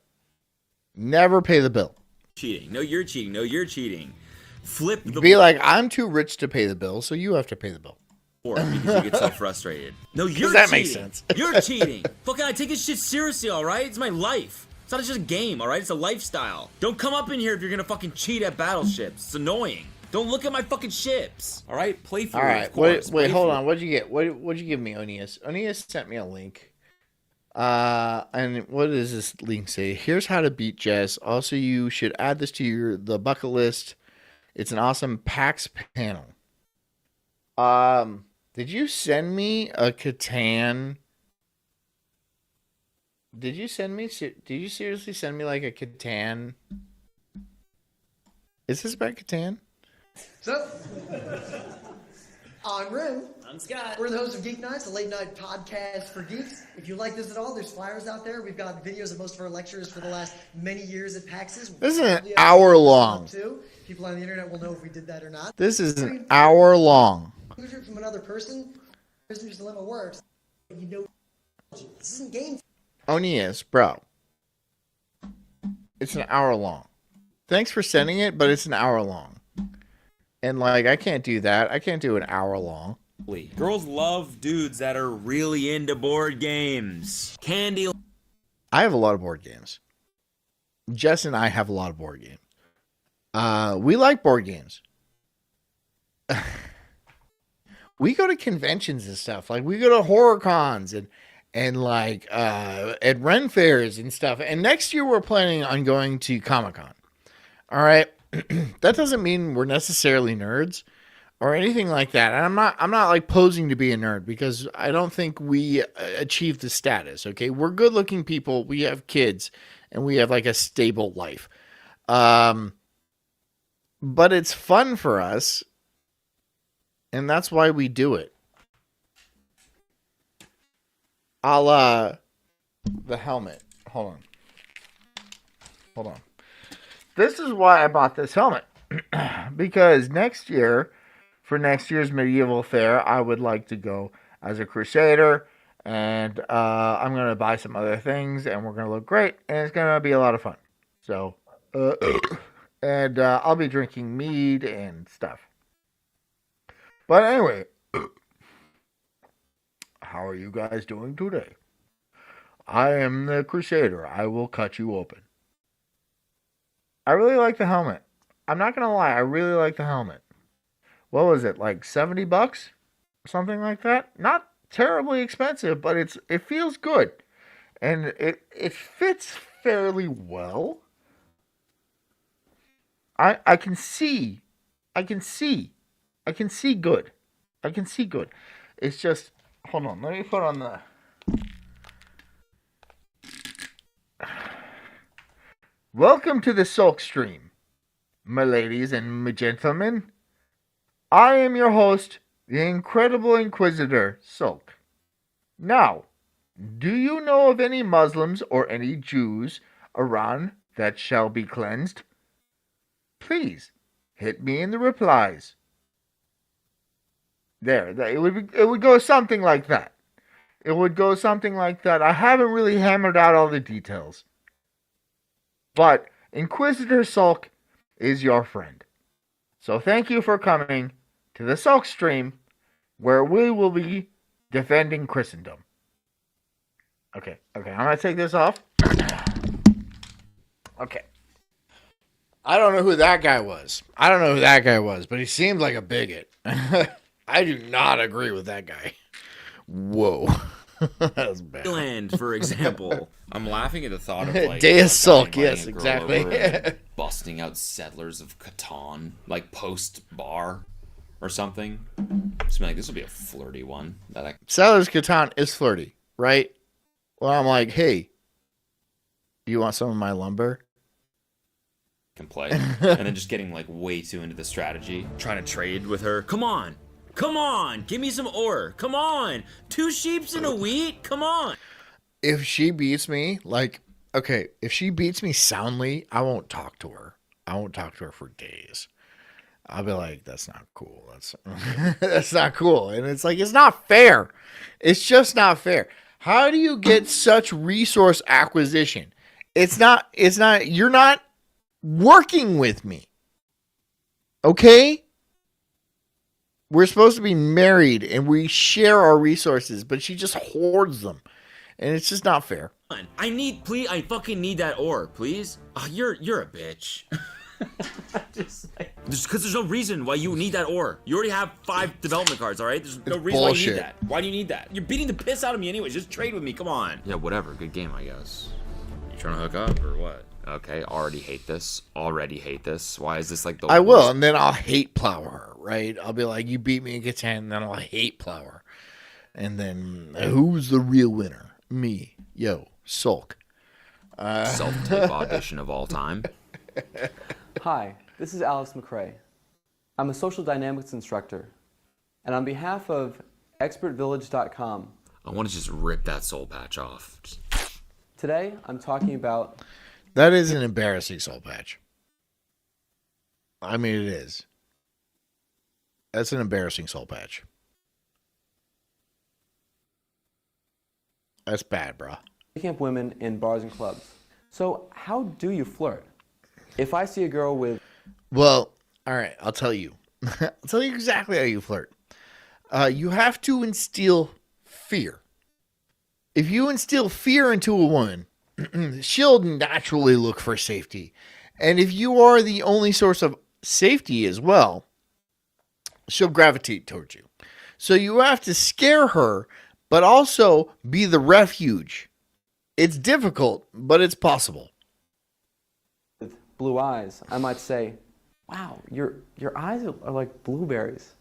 Never pay the bill. Cheating. No, you're cheating. No, you're cheating. Flip the Be like, I'm too rich to pay the bill, so you have to pay the bill. Because you get so frustrated. No, you're that cheating. makes sense. You're cheating. Fucking, I take this shit seriously, all right? It's my life. It's not just a game, all right? It's a lifestyle. Don't come up in here if you're gonna fucking cheat at battleships. It's annoying. Don't look at my fucking ships, all right? Playfully, All right, of course. wait, hold on. What'd you get? What'd you give me, Onias? Onias sent me a link. And what does this link say? Here's how to beat Jess. Also, you should add this to the bucket list. It's an awesome PAX panel. Did you send me a Catan? Did you seriously send me like a Catan? Is this about Catan? So, I'm Ren. I'm Scott. We're the hosts of Geek Nights, a late night podcast for geeks. If you like this at all, there's flyers out there. We've got videos of most of our lectures for the last many years at PAX's. This is an hour long. People on the internet will know if we did that or not. This is an hour long. From another person, Prisoner's Dilemma works. You know, this isn't game. Onias, bro. It's an hour long. Thanks for sending it, but it's an hour long. And like, I can't do that. I can't do an hour long. Girls love dudes that are really into board games. Candy. I have a lot of board games. Jess and I have a lot of board games. We like board games. We go to conventions and stuff. Like, we go to horror cons and like at Ren fairs and stuff. And next year we're planning on going to Comic-Con. All right. That doesn't mean we're necessarily nerds or anything like that. And I'm not like posing to be a nerd, because I don't think we achieve the status. Okay. We're good looking people. We have kids and we have like a stable life. But it's fun for us. And that's why we do it. The helmet. Hold on. This is why I bought this helmet. Because next year, for next year's medieval fair, I would like to go as a crusader. And I'm going to buy some other things. And we're going to look great. And it's going to be a lot of fun. So, and I'll be drinking mead and stuff. But anyway, how are you guys doing today? I am the Crusader. I will cut you open. I really like the helmet. I'm not going to lie. I really like the helmet. What was it? Like $70? Something like that? Not terribly expensive, but it feels good. And it fits fairly well. I can see good. It's just, hold on. Let me put on the. Welcome to the Sulk stream, my ladies and my gentlemen. I am your host, the Incredible Inquisitor, Sulk. Now, do you know of any Muslims or any Jews around that shall be cleansed? Please, hit me in the replies. There, it would go something like that. It would go something like that. I haven't really hammered out all the details. But Inquisitor Sulk is your friend. So thank you for coming to the Sulk stream, where we will be defending Christendom. Okay, I'm going to take this off. Okay. I don't know who that guy was, but he seemed like a bigot. I do not agree with that guy. Whoa. That was bad. Land, for example. I'm laughing at the thought of like Deus Sulk, yes, exactly. Busting out Settlers of Catan, like post bar or something. Just like, this will be a flirty one. Settlers of Catan is flirty, right? Well, I'm like, hey, do you want some of my lumber? can play, and then just getting like way too into the strategy, trying to trade with her. Come on, give me some ore. Come on, 2 sheeps and a wheat. Come on. If she beats me, like, okay, if she beats me soundly, I won't talk to her. I won't talk to her for days. I'll be like, that's not cool. That's not cool. And it's like, it's not fair. It's just not fair. How do you get such resource acquisition? You're not working with me. Okay? We're supposed to be married and we share our resources, but she just hoards them. And it's just not fair. I fucking need that ore, please. Oh, you're a bitch. Just because there's no reason why you need that ore. You already have 5 development cards, all right? There's no reason why you need that. Why do you need that? You're beating the piss out of me anyways. Just trade with me. Come on. Yeah, whatever. Good game, I guess. You trying to hook up or what? Okay, already hate this. Why is this like the I worst? will, and then I'll hate plow her, right? I'll be like, you beat me in Catan, and then I'll hate plow her. And then, who's the real winner? Me. Yo, Sulk. Self-tape audition of all time. Hi, this is Alex McRae. I'm a social dynamics instructor, and on behalf of expertvillage.com, I want to just rip that soul patch off. today I'm talking about... That is an embarrassing soul patch. I mean, it is. That's an embarrassing soul patch. That's bad, bro. Picking up women in bars and clubs. So how do you flirt? If I see a girl with... Well, all right, I'll tell you. I'll tell you exactly how you flirt. You have to instill fear. If you instill fear into a woman, she'll naturally look for safety. And if you are the only source of safety as well, she'll gravitate towards you. So you have to scare her, but also be the refuge. It's difficult, but it's possible. With blue eyes, I might say, wow, your eyes are like blueberries.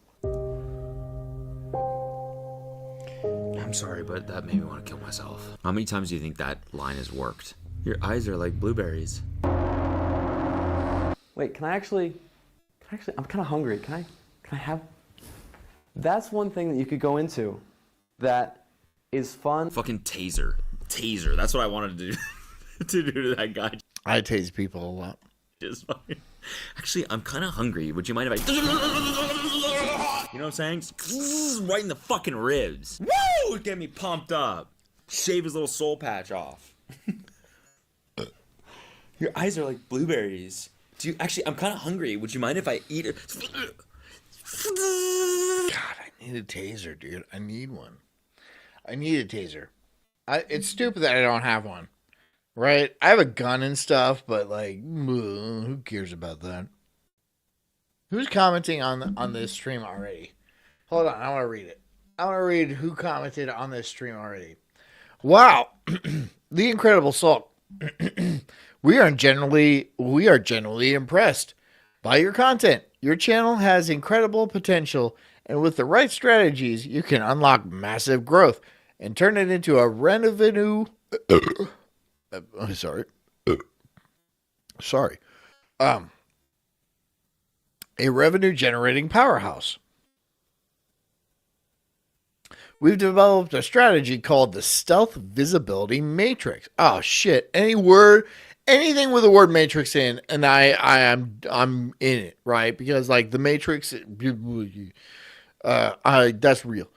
I'm sorry, but that made me want to kill myself. How many times do you think that line has worked? Your eyes are like blueberries. Wait, can I actually, I'm kind of hungry. Can I have? That's one thing that you could go into that is fun. Fucking taser. That's what I wanted to do to do to that guy. I tase people a lot. Just fucking. Actually, I'm kind of hungry. Would you mind if I? You know what I'm saying? Right in the fucking ribs. Woo! Get me pumped up. Shave his little soul patch off. Your eyes are like blueberries. Do you actually? I'm kind of hungry. Would you mind if I eat it? God, I need a taser, dude. I need one. I need a taser. It's stupid that I don't have one. Right? I have a gun and stuff, but like, who cares about that? Who's commenting on this stream already? Hold on, I want to read it. I want to read who commented on this stream already. Wow, the incredible Sulk. We are genuinely impressed by your content. Your channel has incredible potential, and with the right strategies, you can unlock massive growth and turn it into a revenue. Sorry. A revenue generating powerhouse. We've developed a strategy called the Stealth Visibility Matrix. Oh shit. Anything with the word matrix in, and I'm in it, right? Because like the matrix, that's real.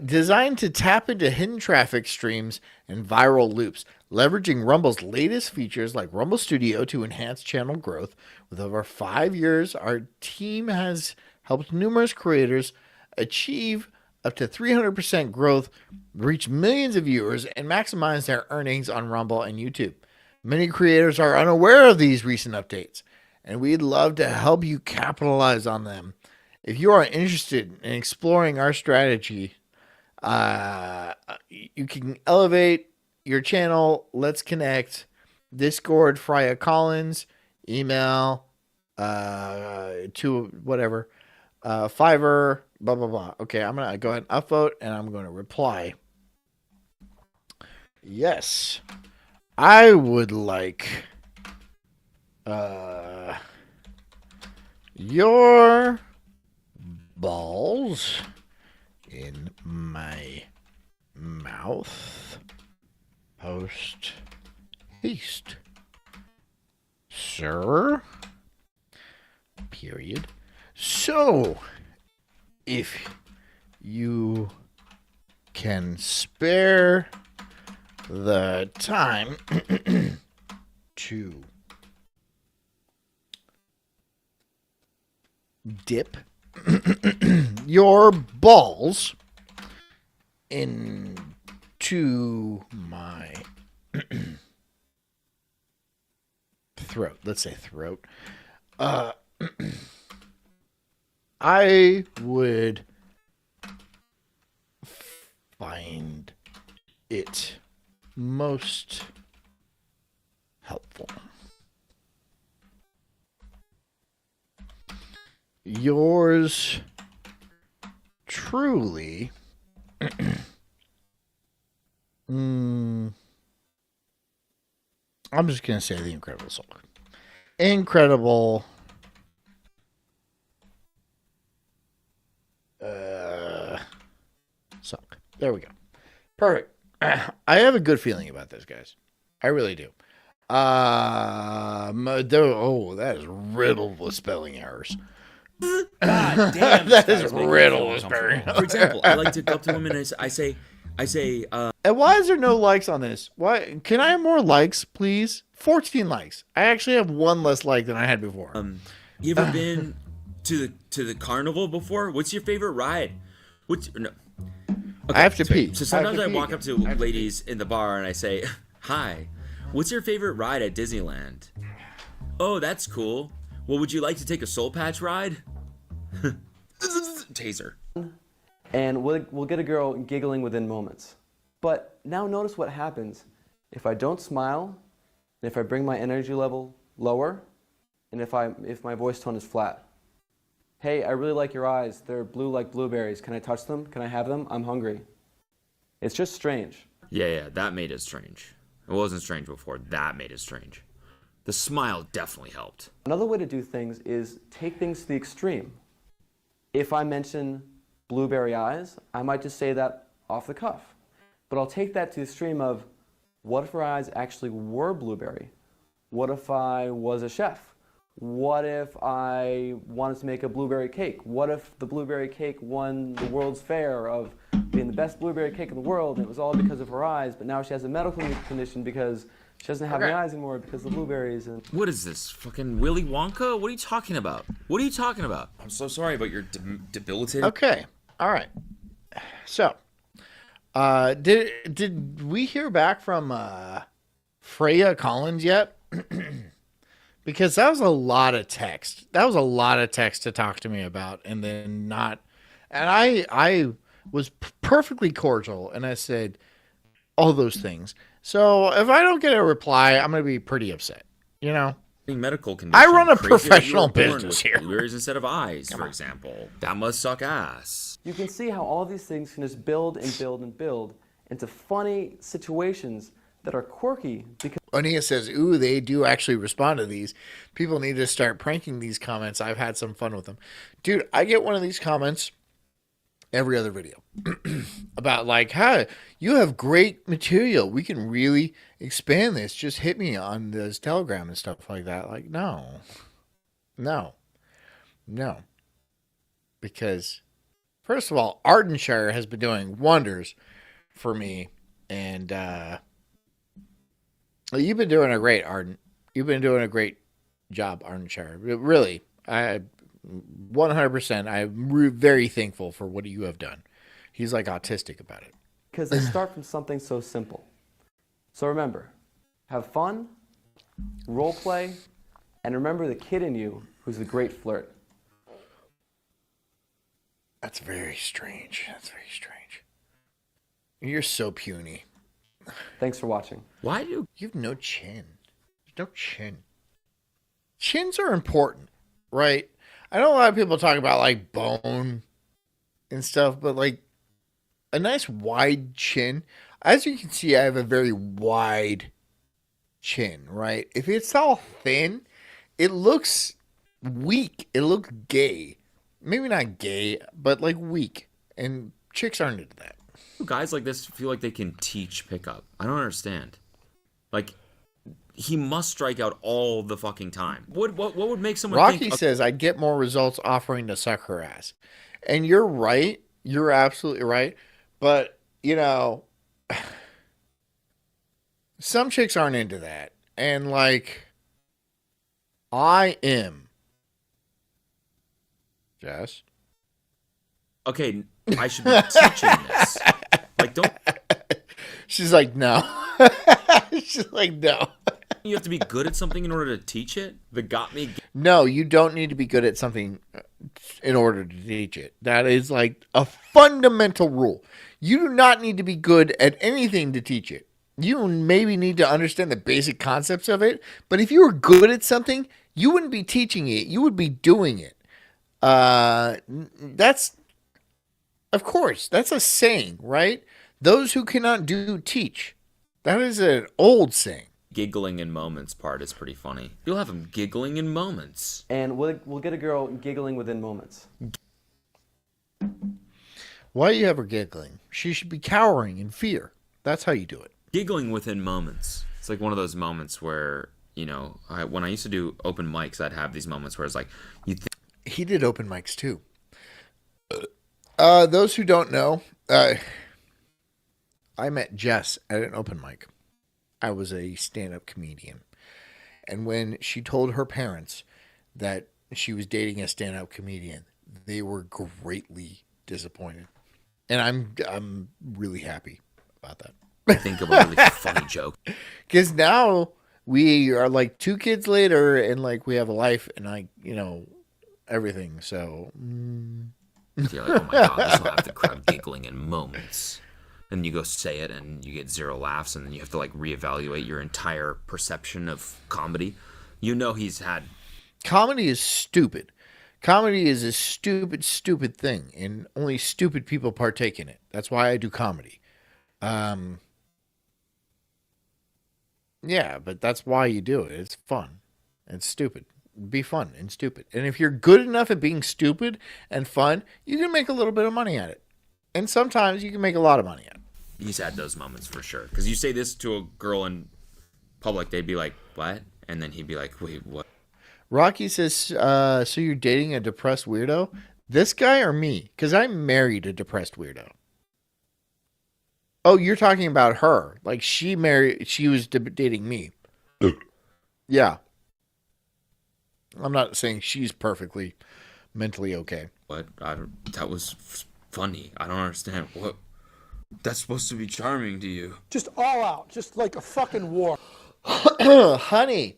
Designed to tap into hidden traffic streams and viral loops, leveraging Rumble's latest features like Rumble Studio to enhance channel growth. With over 5 years, our team has helped numerous creators achieve up to 300% growth, reach millions of viewers, and maximize their earnings on Rumble and YouTube. Many creators are unaware of these recent updates, and we'd love to help you capitalize on them. If you are interested in exploring our strategy, you can elevate your channel. Let's connect. Discord, Freya Collins, email, to whatever, Fiverr, blah, blah, blah. Okay, I'm going to go ahead and upvote, and I'm going to reply. Yes, I would like Your balls in my mouth post haste, sir. Period. So, if you can spare the time to dip your balls into my throat. Let's say throat. I would find it most helpful. Yours truly. I'm just going to say the Incredible Sulk. Incredible. Sulk. There we go. Perfect. I have a good feeling about this, guys. I really do. That is riddled with spelling errors. God damn. That is riddled with spelling errors. For example, I like to go up to women and I say, and why is there no likes on this? Why can I have more likes, please? 14 likes. I actually have one less like than I had before. You ever been to the carnival before? What's your favorite ride? No. Okay, I have to pee. So sometimes I walk up to ladies in the bar and I say, "Hi, what's your favorite ride at Disneyland?" "Oh, that's cool. Well, would you like to take a soul patch ride?" Taser. And we'll get a girl giggling within moments. But now notice what happens if I don't smile, and if I bring my energy level lower, and if my voice tone is flat. "Hey, I really like your eyes. They're blue like blueberries. Can I touch them? Can I have them? I'm hungry." It's just strange. Yeah, that made it strange. It wasn't strange before. That made it strange. The smile definitely helped. Another way to do things is take things to the extreme. If I mention blueberry eyes, I might just say that off the cuff. But I'll take that to the extreme of, what if her eyes actually were blueberry? What if I was a chef? What if I wanted to make a blueberry cake? What if the blueberry cake won the World's Fair of being the best blueberry cake in the world, and it was all because of her eyes, but now she has a medical condition because she doesn't have any eyes anymore because of the blueberries. And what is this? Fucking Willy Wonka? What are you talking about? What are you talking about? I'm so sorry about your debilitating... Okay. All right. So, did we hear back from Freya Collins yet? Because that was a lot of text. That was a lot of text to talk to me about, and then not. And I was perfectly cordial, and I said all those things. So if I don't get a reply, I'm going to be pretty upset. You know. Medical condition. I run a Crazy professional that you were born business with here. Blueberries instead of eyes, for example. That must suck ass. you can see how all these things can just build and build and build into funny situations that are quirky because Onia says, ooh, they do actually respond to these. People need to start pranking these comments. I've had some fun with them. Dude, I get one of these comments every other video about like, hi, you have great material. We can really expand this. Just hit me on this Telegram and stuff like that. Like, no. Because, first of all, Ardenshire has been doing wonders for me. And, you've been doing a great, Arden. You've been doing a great job, Ardenshire. Really, 100%. I'm very thankful for what you have done. He's like autistic about it. Because they start from something so simple. So remember, have fun, role play, and remember the kid in you who's a great flirt. That's very strange. You're so puny. Thanks for watching. Why do you have no chin? There's no chin. Chins are important, right? I know a lot of people talk about like bone and stuff, but like a nice wide chin. As you can see, I have a very wide chin, right? If it's all thin it looks weak. It looks gay. Maybe not gay, but like weak. And chicks aren't into that. Guys like this feel like they can teach pickup. I don't understand. Like, he must strike out all the fucking time. What would make someone Rocky think... says, I'd get more results offering to suck her ass. And you're right. You're absolutely right. But, you know, some chicks aren't into that. And, like, I am. Jess? Okay, I should be teaching this. Like, don't... She's like, no. She's like, no. You have to be good at something in order to teach it? No, you don't need to be good at something in order to teach it. That is like a fundamental rule. You do not need to be good at anything to teach it. You maybe need to understand the basic concepts of it, but if you were good at something, you wouldn't be teaching it. You would be doing it. That's, of course, that's a saying, right? Those who cannot do, teach. That is an old saying. Giggling in moments part is pretty funny. You'll have him giggling in moments. And we'll get a girl giggling within moments. Why do you have her giggling? She should be cowering in fear. That's how you do it. Giggling within moments. It's like one of those moments where, you know, when I used to do open mics, I'd have these moments where it's like, he did open mics too. Those who don't know, I met Jess at an open mic. I was a stand-up comedian. And when she told her parents that she was dating a stand-up comedian, they were greatly disappointed. And I'm really happy about that. I think of a really funny joke. Because now we are like 2 kids later and like we have a life and like, you know, everything. So you're like, oh my God, this will have the crowd giggling in moments. And you go say it and you get 0 laughs and then you have to like reevaluate your entire perception of comedy. You know he's had... Comedy is stupid. Comedy is a stupid, stupid thing. And only stupid people partake in it. That's why I do comedy. Yeah, but that's why you do it. It's fun. It's stupid. Be fun and stupid. And if you're good enough at being stupid and fun, you can make a little bit of money at it. And sometimes you can make a lot of money at it. He's had those moments for sure. Because you say this to a girl in public, they'd be like, what? And then he'd be like, wait, what? Rocky says, so you're dating a depressed weirdo? This guy or me? Because I married a depressed weirdo. Oh, you're talking about her. Like she was dating me. Yeah. I'm not saying she's perfectly mentally okay. What? That was funny. I don't understand. What? That's supposed to be charming to you. Just all out. Just like a fucking war. Honey,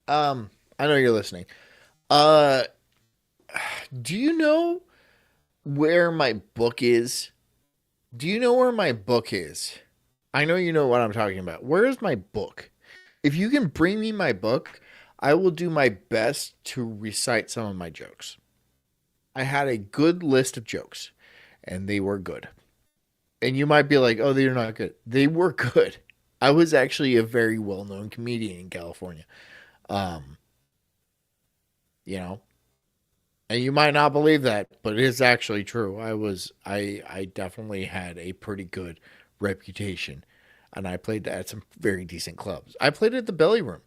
I know you're listening. Do you know where my book is? Do you know where my book is? I know you know what I'm talking about. Where is my book? If you can bring me my book, I will do my best to recite some of my jokes. I had a good list of jokes, and they were good. And you might be like, oh, they're not good. They were good. I was actually a very well-known comedian in California. You know, and you might not believe that, but it is actually true. I definitely had a pretty good reputation, and I played at some very decent clubs. I played at the Belly Room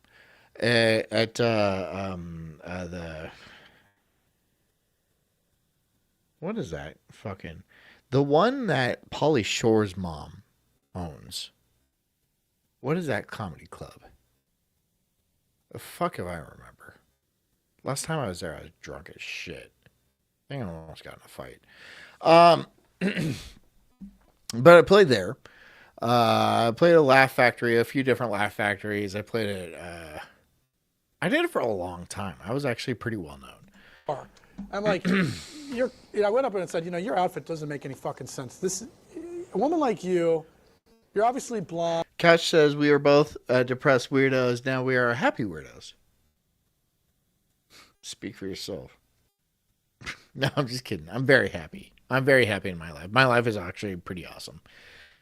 at the, what is that? Fucking, the one that Pauly Shore's mom owns. What is that comedy club? The fuck if I remember. Last time I was there, I was drunk as shit. I think I almost got in a fight. But I played there. I played at Laugh Factory, a few different Laugh Factories. I played at, I did it for a long time. I was actually pretty well known. I'm like, I went up and said, your outfit doesn't make any fucking sense. A woman like you're obviously blonde. Couch says we are both depressed weirdos. Now we are happy weirdos. Speak for yourself. No, I'm just kidding. I'm very happy. I'm very happy in my life. My life is actually pretty awesome.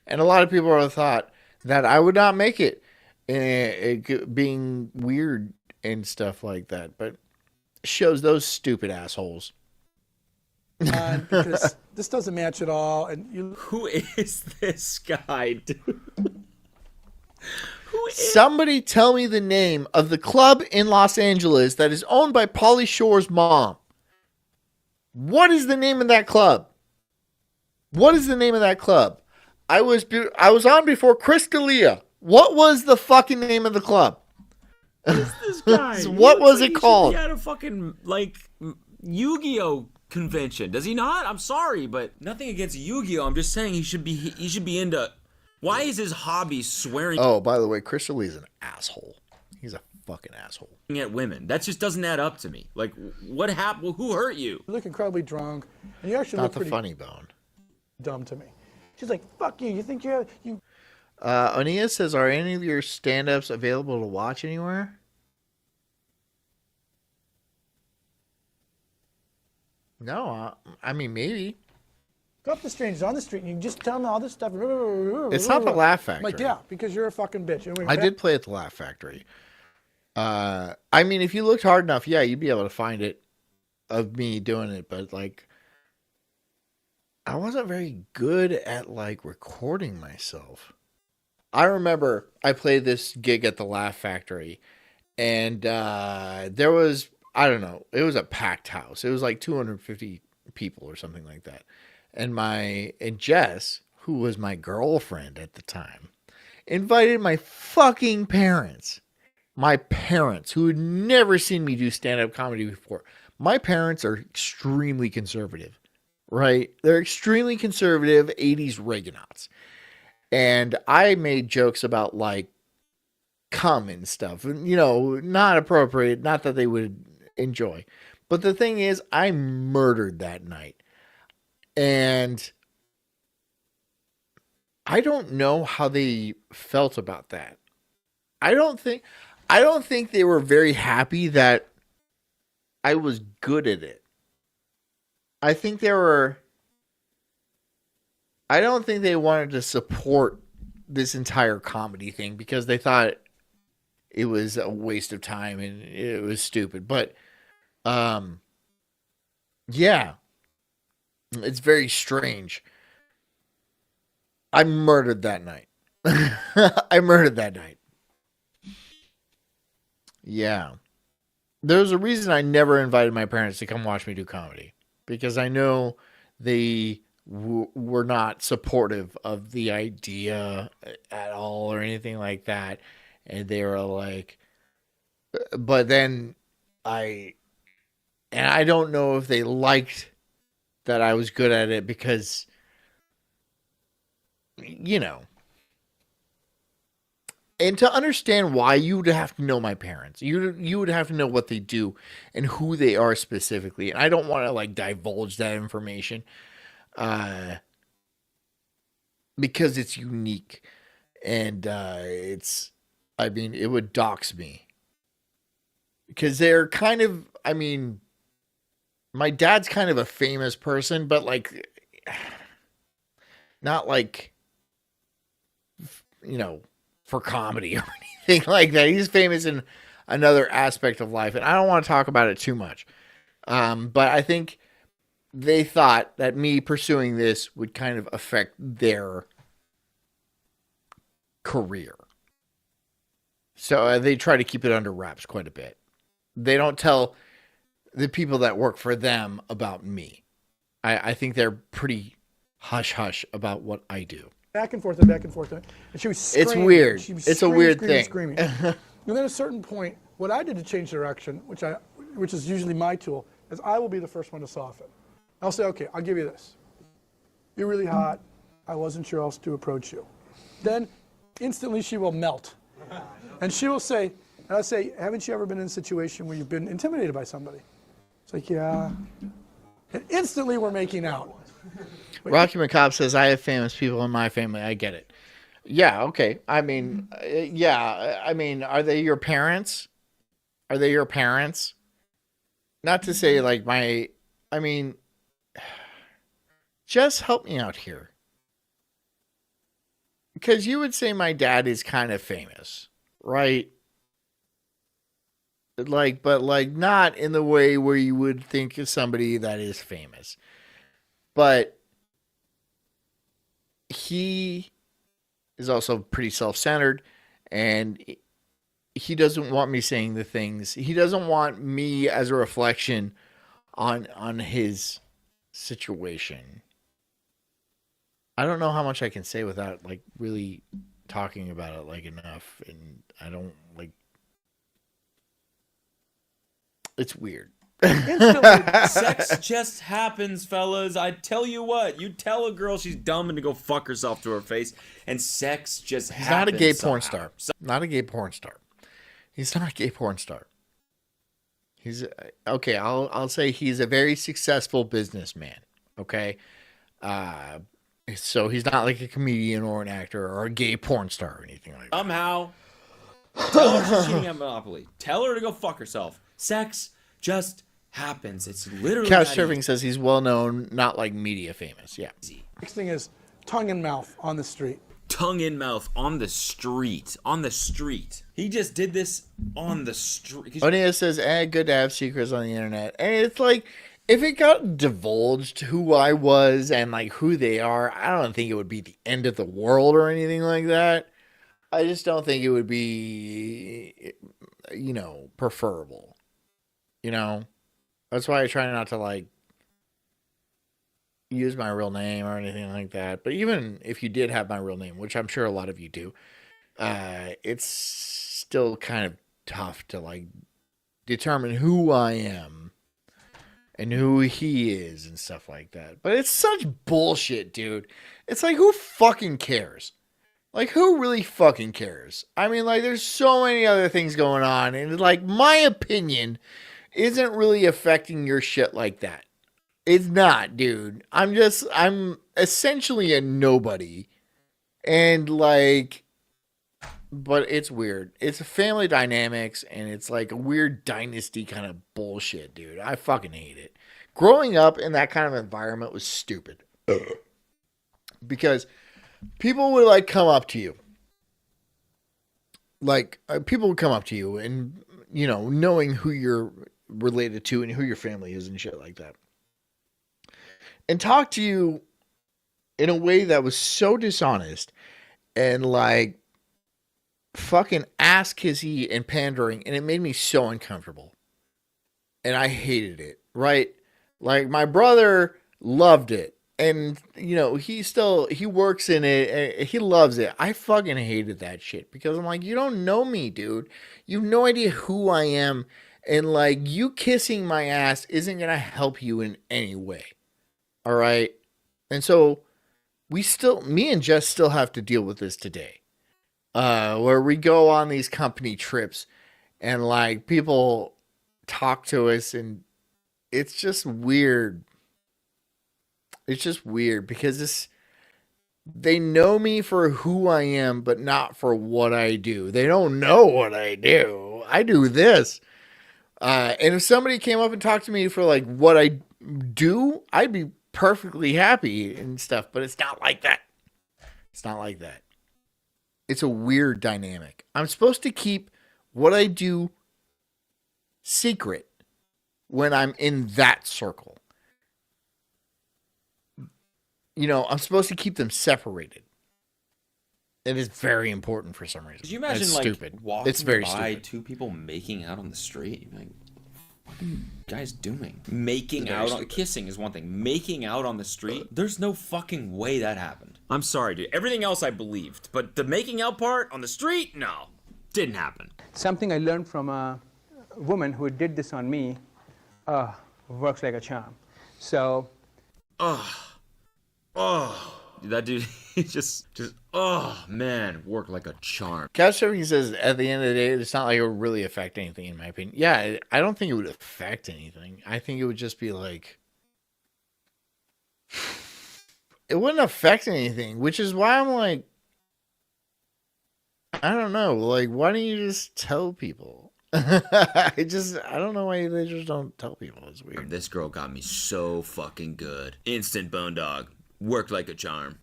And a lot of people have thought that I would not make it being weird and stuff like that. But shows those stupid assholes. Because this doesn't match at all. And who is this guy, dude? Somebody tell me the name of the club in Los Angeles that is owned by Pauly Shore's mom. What is the name of that club? What is the name of that club? I was on before Chris D'Elia. What was the fucking name of the club? Who's this guy? What was it called? He had a fucking Yu-Gi-Oh convention. Does he not? I'm sorry, but nothing against Yu-Gi-Oh. I'm just saying he should be into. Why is his hobby swearing? Oh, by the way, Chris D'Elia's an asshole. He's a fucking asshole. At women, that just doesn't add up to me. Like, what happened? Well, who hurt you? You look incredibly drunk, and you actually Not look the pretty funny bone. dumb to me. She's like, "Fuck you! You think you have you?" Onia says, "Are any of your stand-ups available to watch anywhere?" No, I mean maybe. Go up to strangers on the street and you just tell them all this stuff. It's not the Laugh I'm like, Factory. yeah, because you're a fucking bitch. I did play at the Laugh Factory. I mean, if you looked hard enough, yeah, you'd be able to find it of me doing it. But like, I wasn't very good at like recording myself. I remember I played this gig at the Laugh Factory, and there was, I don't know, it was a packed house. It was like 250 people or something like that. And Jess, who was my girlfriend at the time, invited my fucking parents. My parents, who had never seen me do stand-up comedy before. My parents are extremely conservative, right? They're extremely conservative 80s Reaganauts. And I made jokes about like cum and stuff, and not appropriate, not that they would enjoy. But the thing is, I murdered that night. And I don't know how they felt about that. I don't think they were very happy that I was good at it. I don't think they wanted to support this entire comedy thing because they thought it was a waste of time and it was stupid. But yeah. It's very strange. I murdered that night. I murdered that night. Yeah. There's a reason I never invited my parents to come watch me do comedy. Because I know they were not supportive of the idea at all or anything like that. And they were like... But then I don't know if they liked that I was good at it because, and to understand why, you would have to know my parents. You would have to know what they do and who they are specifically. And I don't want to like divulge that information because it's unique and it would dox me because they're kind of, my dad's kind of a famous person, but like, not like, for comedy or anything like that. He's famous in another aspect of life, and I don't want to talk about it too much. But I think they thought that me pursuing this would kind of affect their career. So they try to keep it under wraps quite a bit. They don't tell the people that work for them about me. I think they're pretty hush-hush about what I do. Back and forth and back and forth. And she was screaming. It's weird. She was It's a weird thing. Screaming. And then at a certain point, what I did to change direction, which is usually my tool, is I will be the first one to soften. I'll say, okay, I'll give you this. You're really hot. I wasn't sure else to approach you. Then instantly she will melt. And she will say, and I'll say, haven't you ever been in a situation where you've been intimidated by somebody? It's like, yeah. And instantly we're making out. Rocky McCobb says, I have famous people in my family. I get it. Yeah, okay. Are they your parents? Are they your parents? Not to say like just help me out here. Because you would say my dad is kind of famous, right? Like, but like not in the way where you would think of somebody that is famous. But he is also pretty self-centered, and he doesn't want me saying the things. He doesn't want me as a reflection on his situation. I don't know how much I can say without like really talking about it like enough, and I don't like. It's weird. Sex just happens, fellas. I tell you what, you tell a girl she's dumb and to go fuck herself to her face, and sex just happens. He's not a gay porn somehow. star. Not a gay porn star. He's not a gay porn star. He's okay. I'll say he's a very successful businessman. Okay, so he's not like a comedian or an actor or a gay porn star or anything like that. Somehow, tell her she's cheating at Monopoly. Tell her to go fuck herself. Sex just happens. It's literally Couch that Surfing easy. says he's well known, not like media famous. Yeah. Next thing is tongue in mouth on the street. Tongue in mouth on the street. On the street. He just did this on the street. Onia says, good to have secrets on the internet. And it's like, if it got divulged who I was and like who they are, I don't think it would be the end of the world or anything like that. I just don't think it would be, preferable. That's why I try not to like use my real name or anything like that. But even if you did have my real name, which I'm sure a lot of you do, it's still kind of tough to like determine who I am and who he is and stuff like that. But it's such bullshit, dude. It's like, who fucking cares? Like, who really fucking cares? I mean, like, there's so many other things going on, and like, my opinion isn't really affecting your shit like that. It's not, dude. I'm essentially a nobody. And like, but it's weird. It's family dynamics, and it's like a weird dynasty kind of bullshit, dude. I fucking hate it. Growing up in that kind of environment was stupid. Because people would like come up to you. Like, people would come up to you and, knowing who you're related to and who your family is and shit like that. And talk to you in a way that was so dishonest and like fucking ass kissy and pandering, and it made me so uncomfortable. And I hated it, right? Like, my brother loved it. And, he works in it, and he loves it. I fucking hated that shit because I'm like, you don't know me, dude. You have no idea who I am. And, like, you kissing my ass isn't going to help you in any way. All right? And so, me and Jess still have to deal with this today. Where we go on these company trips and, like, people talk to us, and it's just weird. It's just weird because they know me for who I am, but not for what I do. They don't know what I do. I do this. And if somebody came up and talked to me for like what I do, I'd be perfectly happy and stuff, but it's not like that. It's not like that. It's a weird dynamic. I'm supposed to keep what I do secret when I'm in that circle. I'm supposed to keep them separated. It is very important for some reason. Could you imagine it's like stupid. walking It's very by stupid. two people making out on the street? Like, what are you guys doing? Making Very out, stupid. kissing is one thing. Making out on the street? There's no fucking way that happened. I'm sorry, dude. Everything else I believed, but the making out part on the street, no, didn't happen. Something I learned from a woman who did this on me works like a charm. So, That dude, he just, oh man, worked like a charm. Couch Surfing says at the end of the day, it's not like it would really affect anything, in my opinion. Yeah, I don't think it would affect anything. I think it would just be like, it wouldn't affect anything, which is why I'm like, I don't know. Like, why don't you just tell people? I don't know why they just don't tell people. It's weird. This girl got me so fucking good. Instant bone dog. Worked like a charm.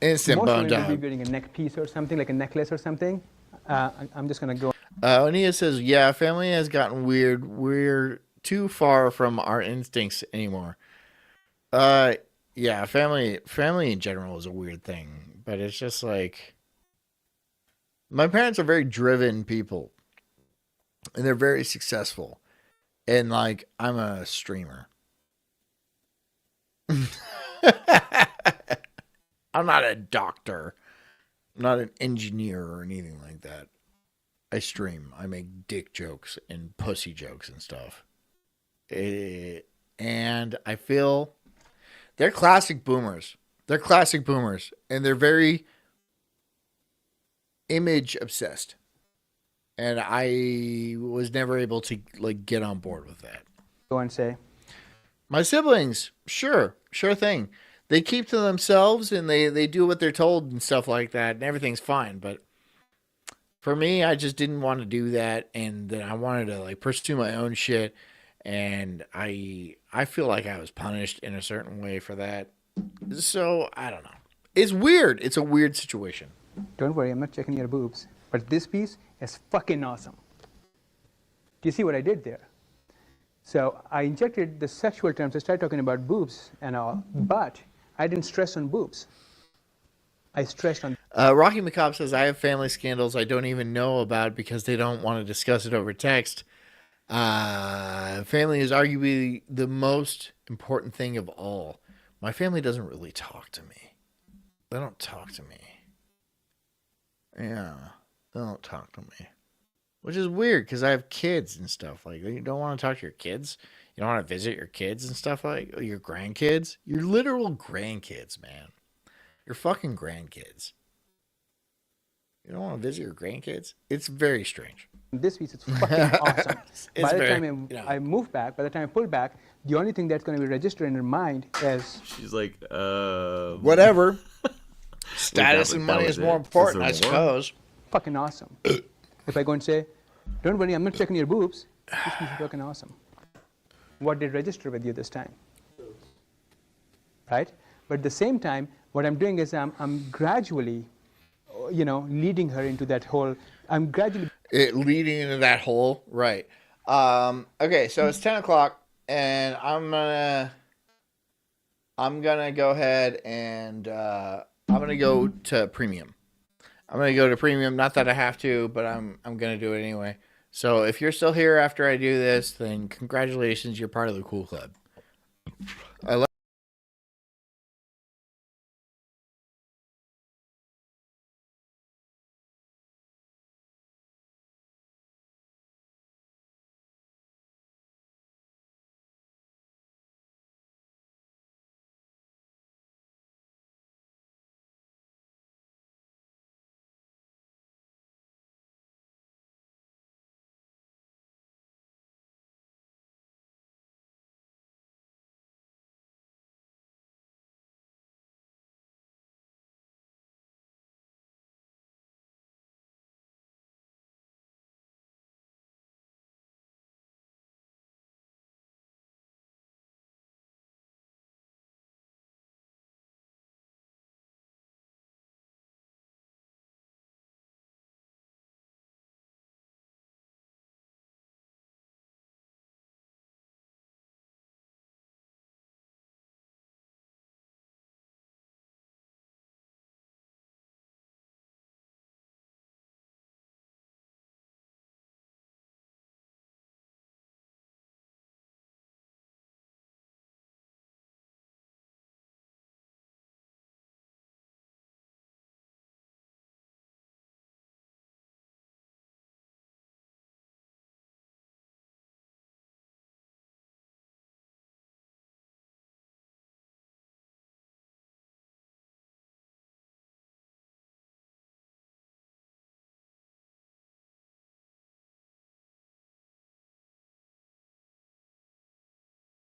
Instant most bone women will dog. be wearing a neck piece or something, like a necklace or something. I'm just going to go. Onia says, yeah, family has gotten weird. We're too far from our instincts anymore. Yeah, family in general is a weird thing, but it's just like my parents are very driven people, and they're very successful, and like I'm a streamer. I'm not a doctor, I'm not an engineer or anything like that. I stream. I make dick jokes and pussy jokes and stuff. And I feel they're classic boomers. They're classic boomers, and they're very image obsessed. And I was never able to like get on board with that. Go and say, my siblings, sure thing. They keep to themselves and they do what they're told and stuff like that, and everything's fine. But for me, I just didn't want to do that, and then I wanted to like pursue my own shit, and I feel like I was punished in a certain way for that. So I don't know. It's weird. It's a weird situation. Don't worry, I'm not checking your boobs, but this piece is fucking awesome. Do you see what I did there? So I injected the sexual terms. I started talking about boobs and all, but I didn't stress on boobs. I stressed on. Rocky McCobb says, I have family scandals I don't even know about because they don't want to discuss it over text. Family is arguably the most important thing of all. My family doesn't really talk to me. They don't talk to me. Yeah, they don't talk to me. Which is weird because I have kids and stuff. Like, you don't want to talk to your kids? You don't want to visit your kids and stuff like your grandkids? Your literal grandkids, man. Your fucking grandkids. You don't want to visit your grandkids? It's very strange. This piece is fucking awesome. By the time I move back, by the time I pull back, the only thing that's going to be registered in her mind is... She's like, whatever. Status and money is more important, I suppose. Fucking awesome. If I go and say, don't worry, I'm not checking your boobs, this piece is fucking awesome. What did register with you this time? Right? But at the same time, what I'm doing is I'm gradually, leading her into that whole... I'm gradually... leading into that hole, right. Okay, so it's 10 o'clock, and I'm gonna go ahead and I'm gonna go to premium. I'm gonna go to premium. Not that I have to, but I'm gonna do it anyway. So if you're still here after I do this, then congratulations, you're part of the cool club.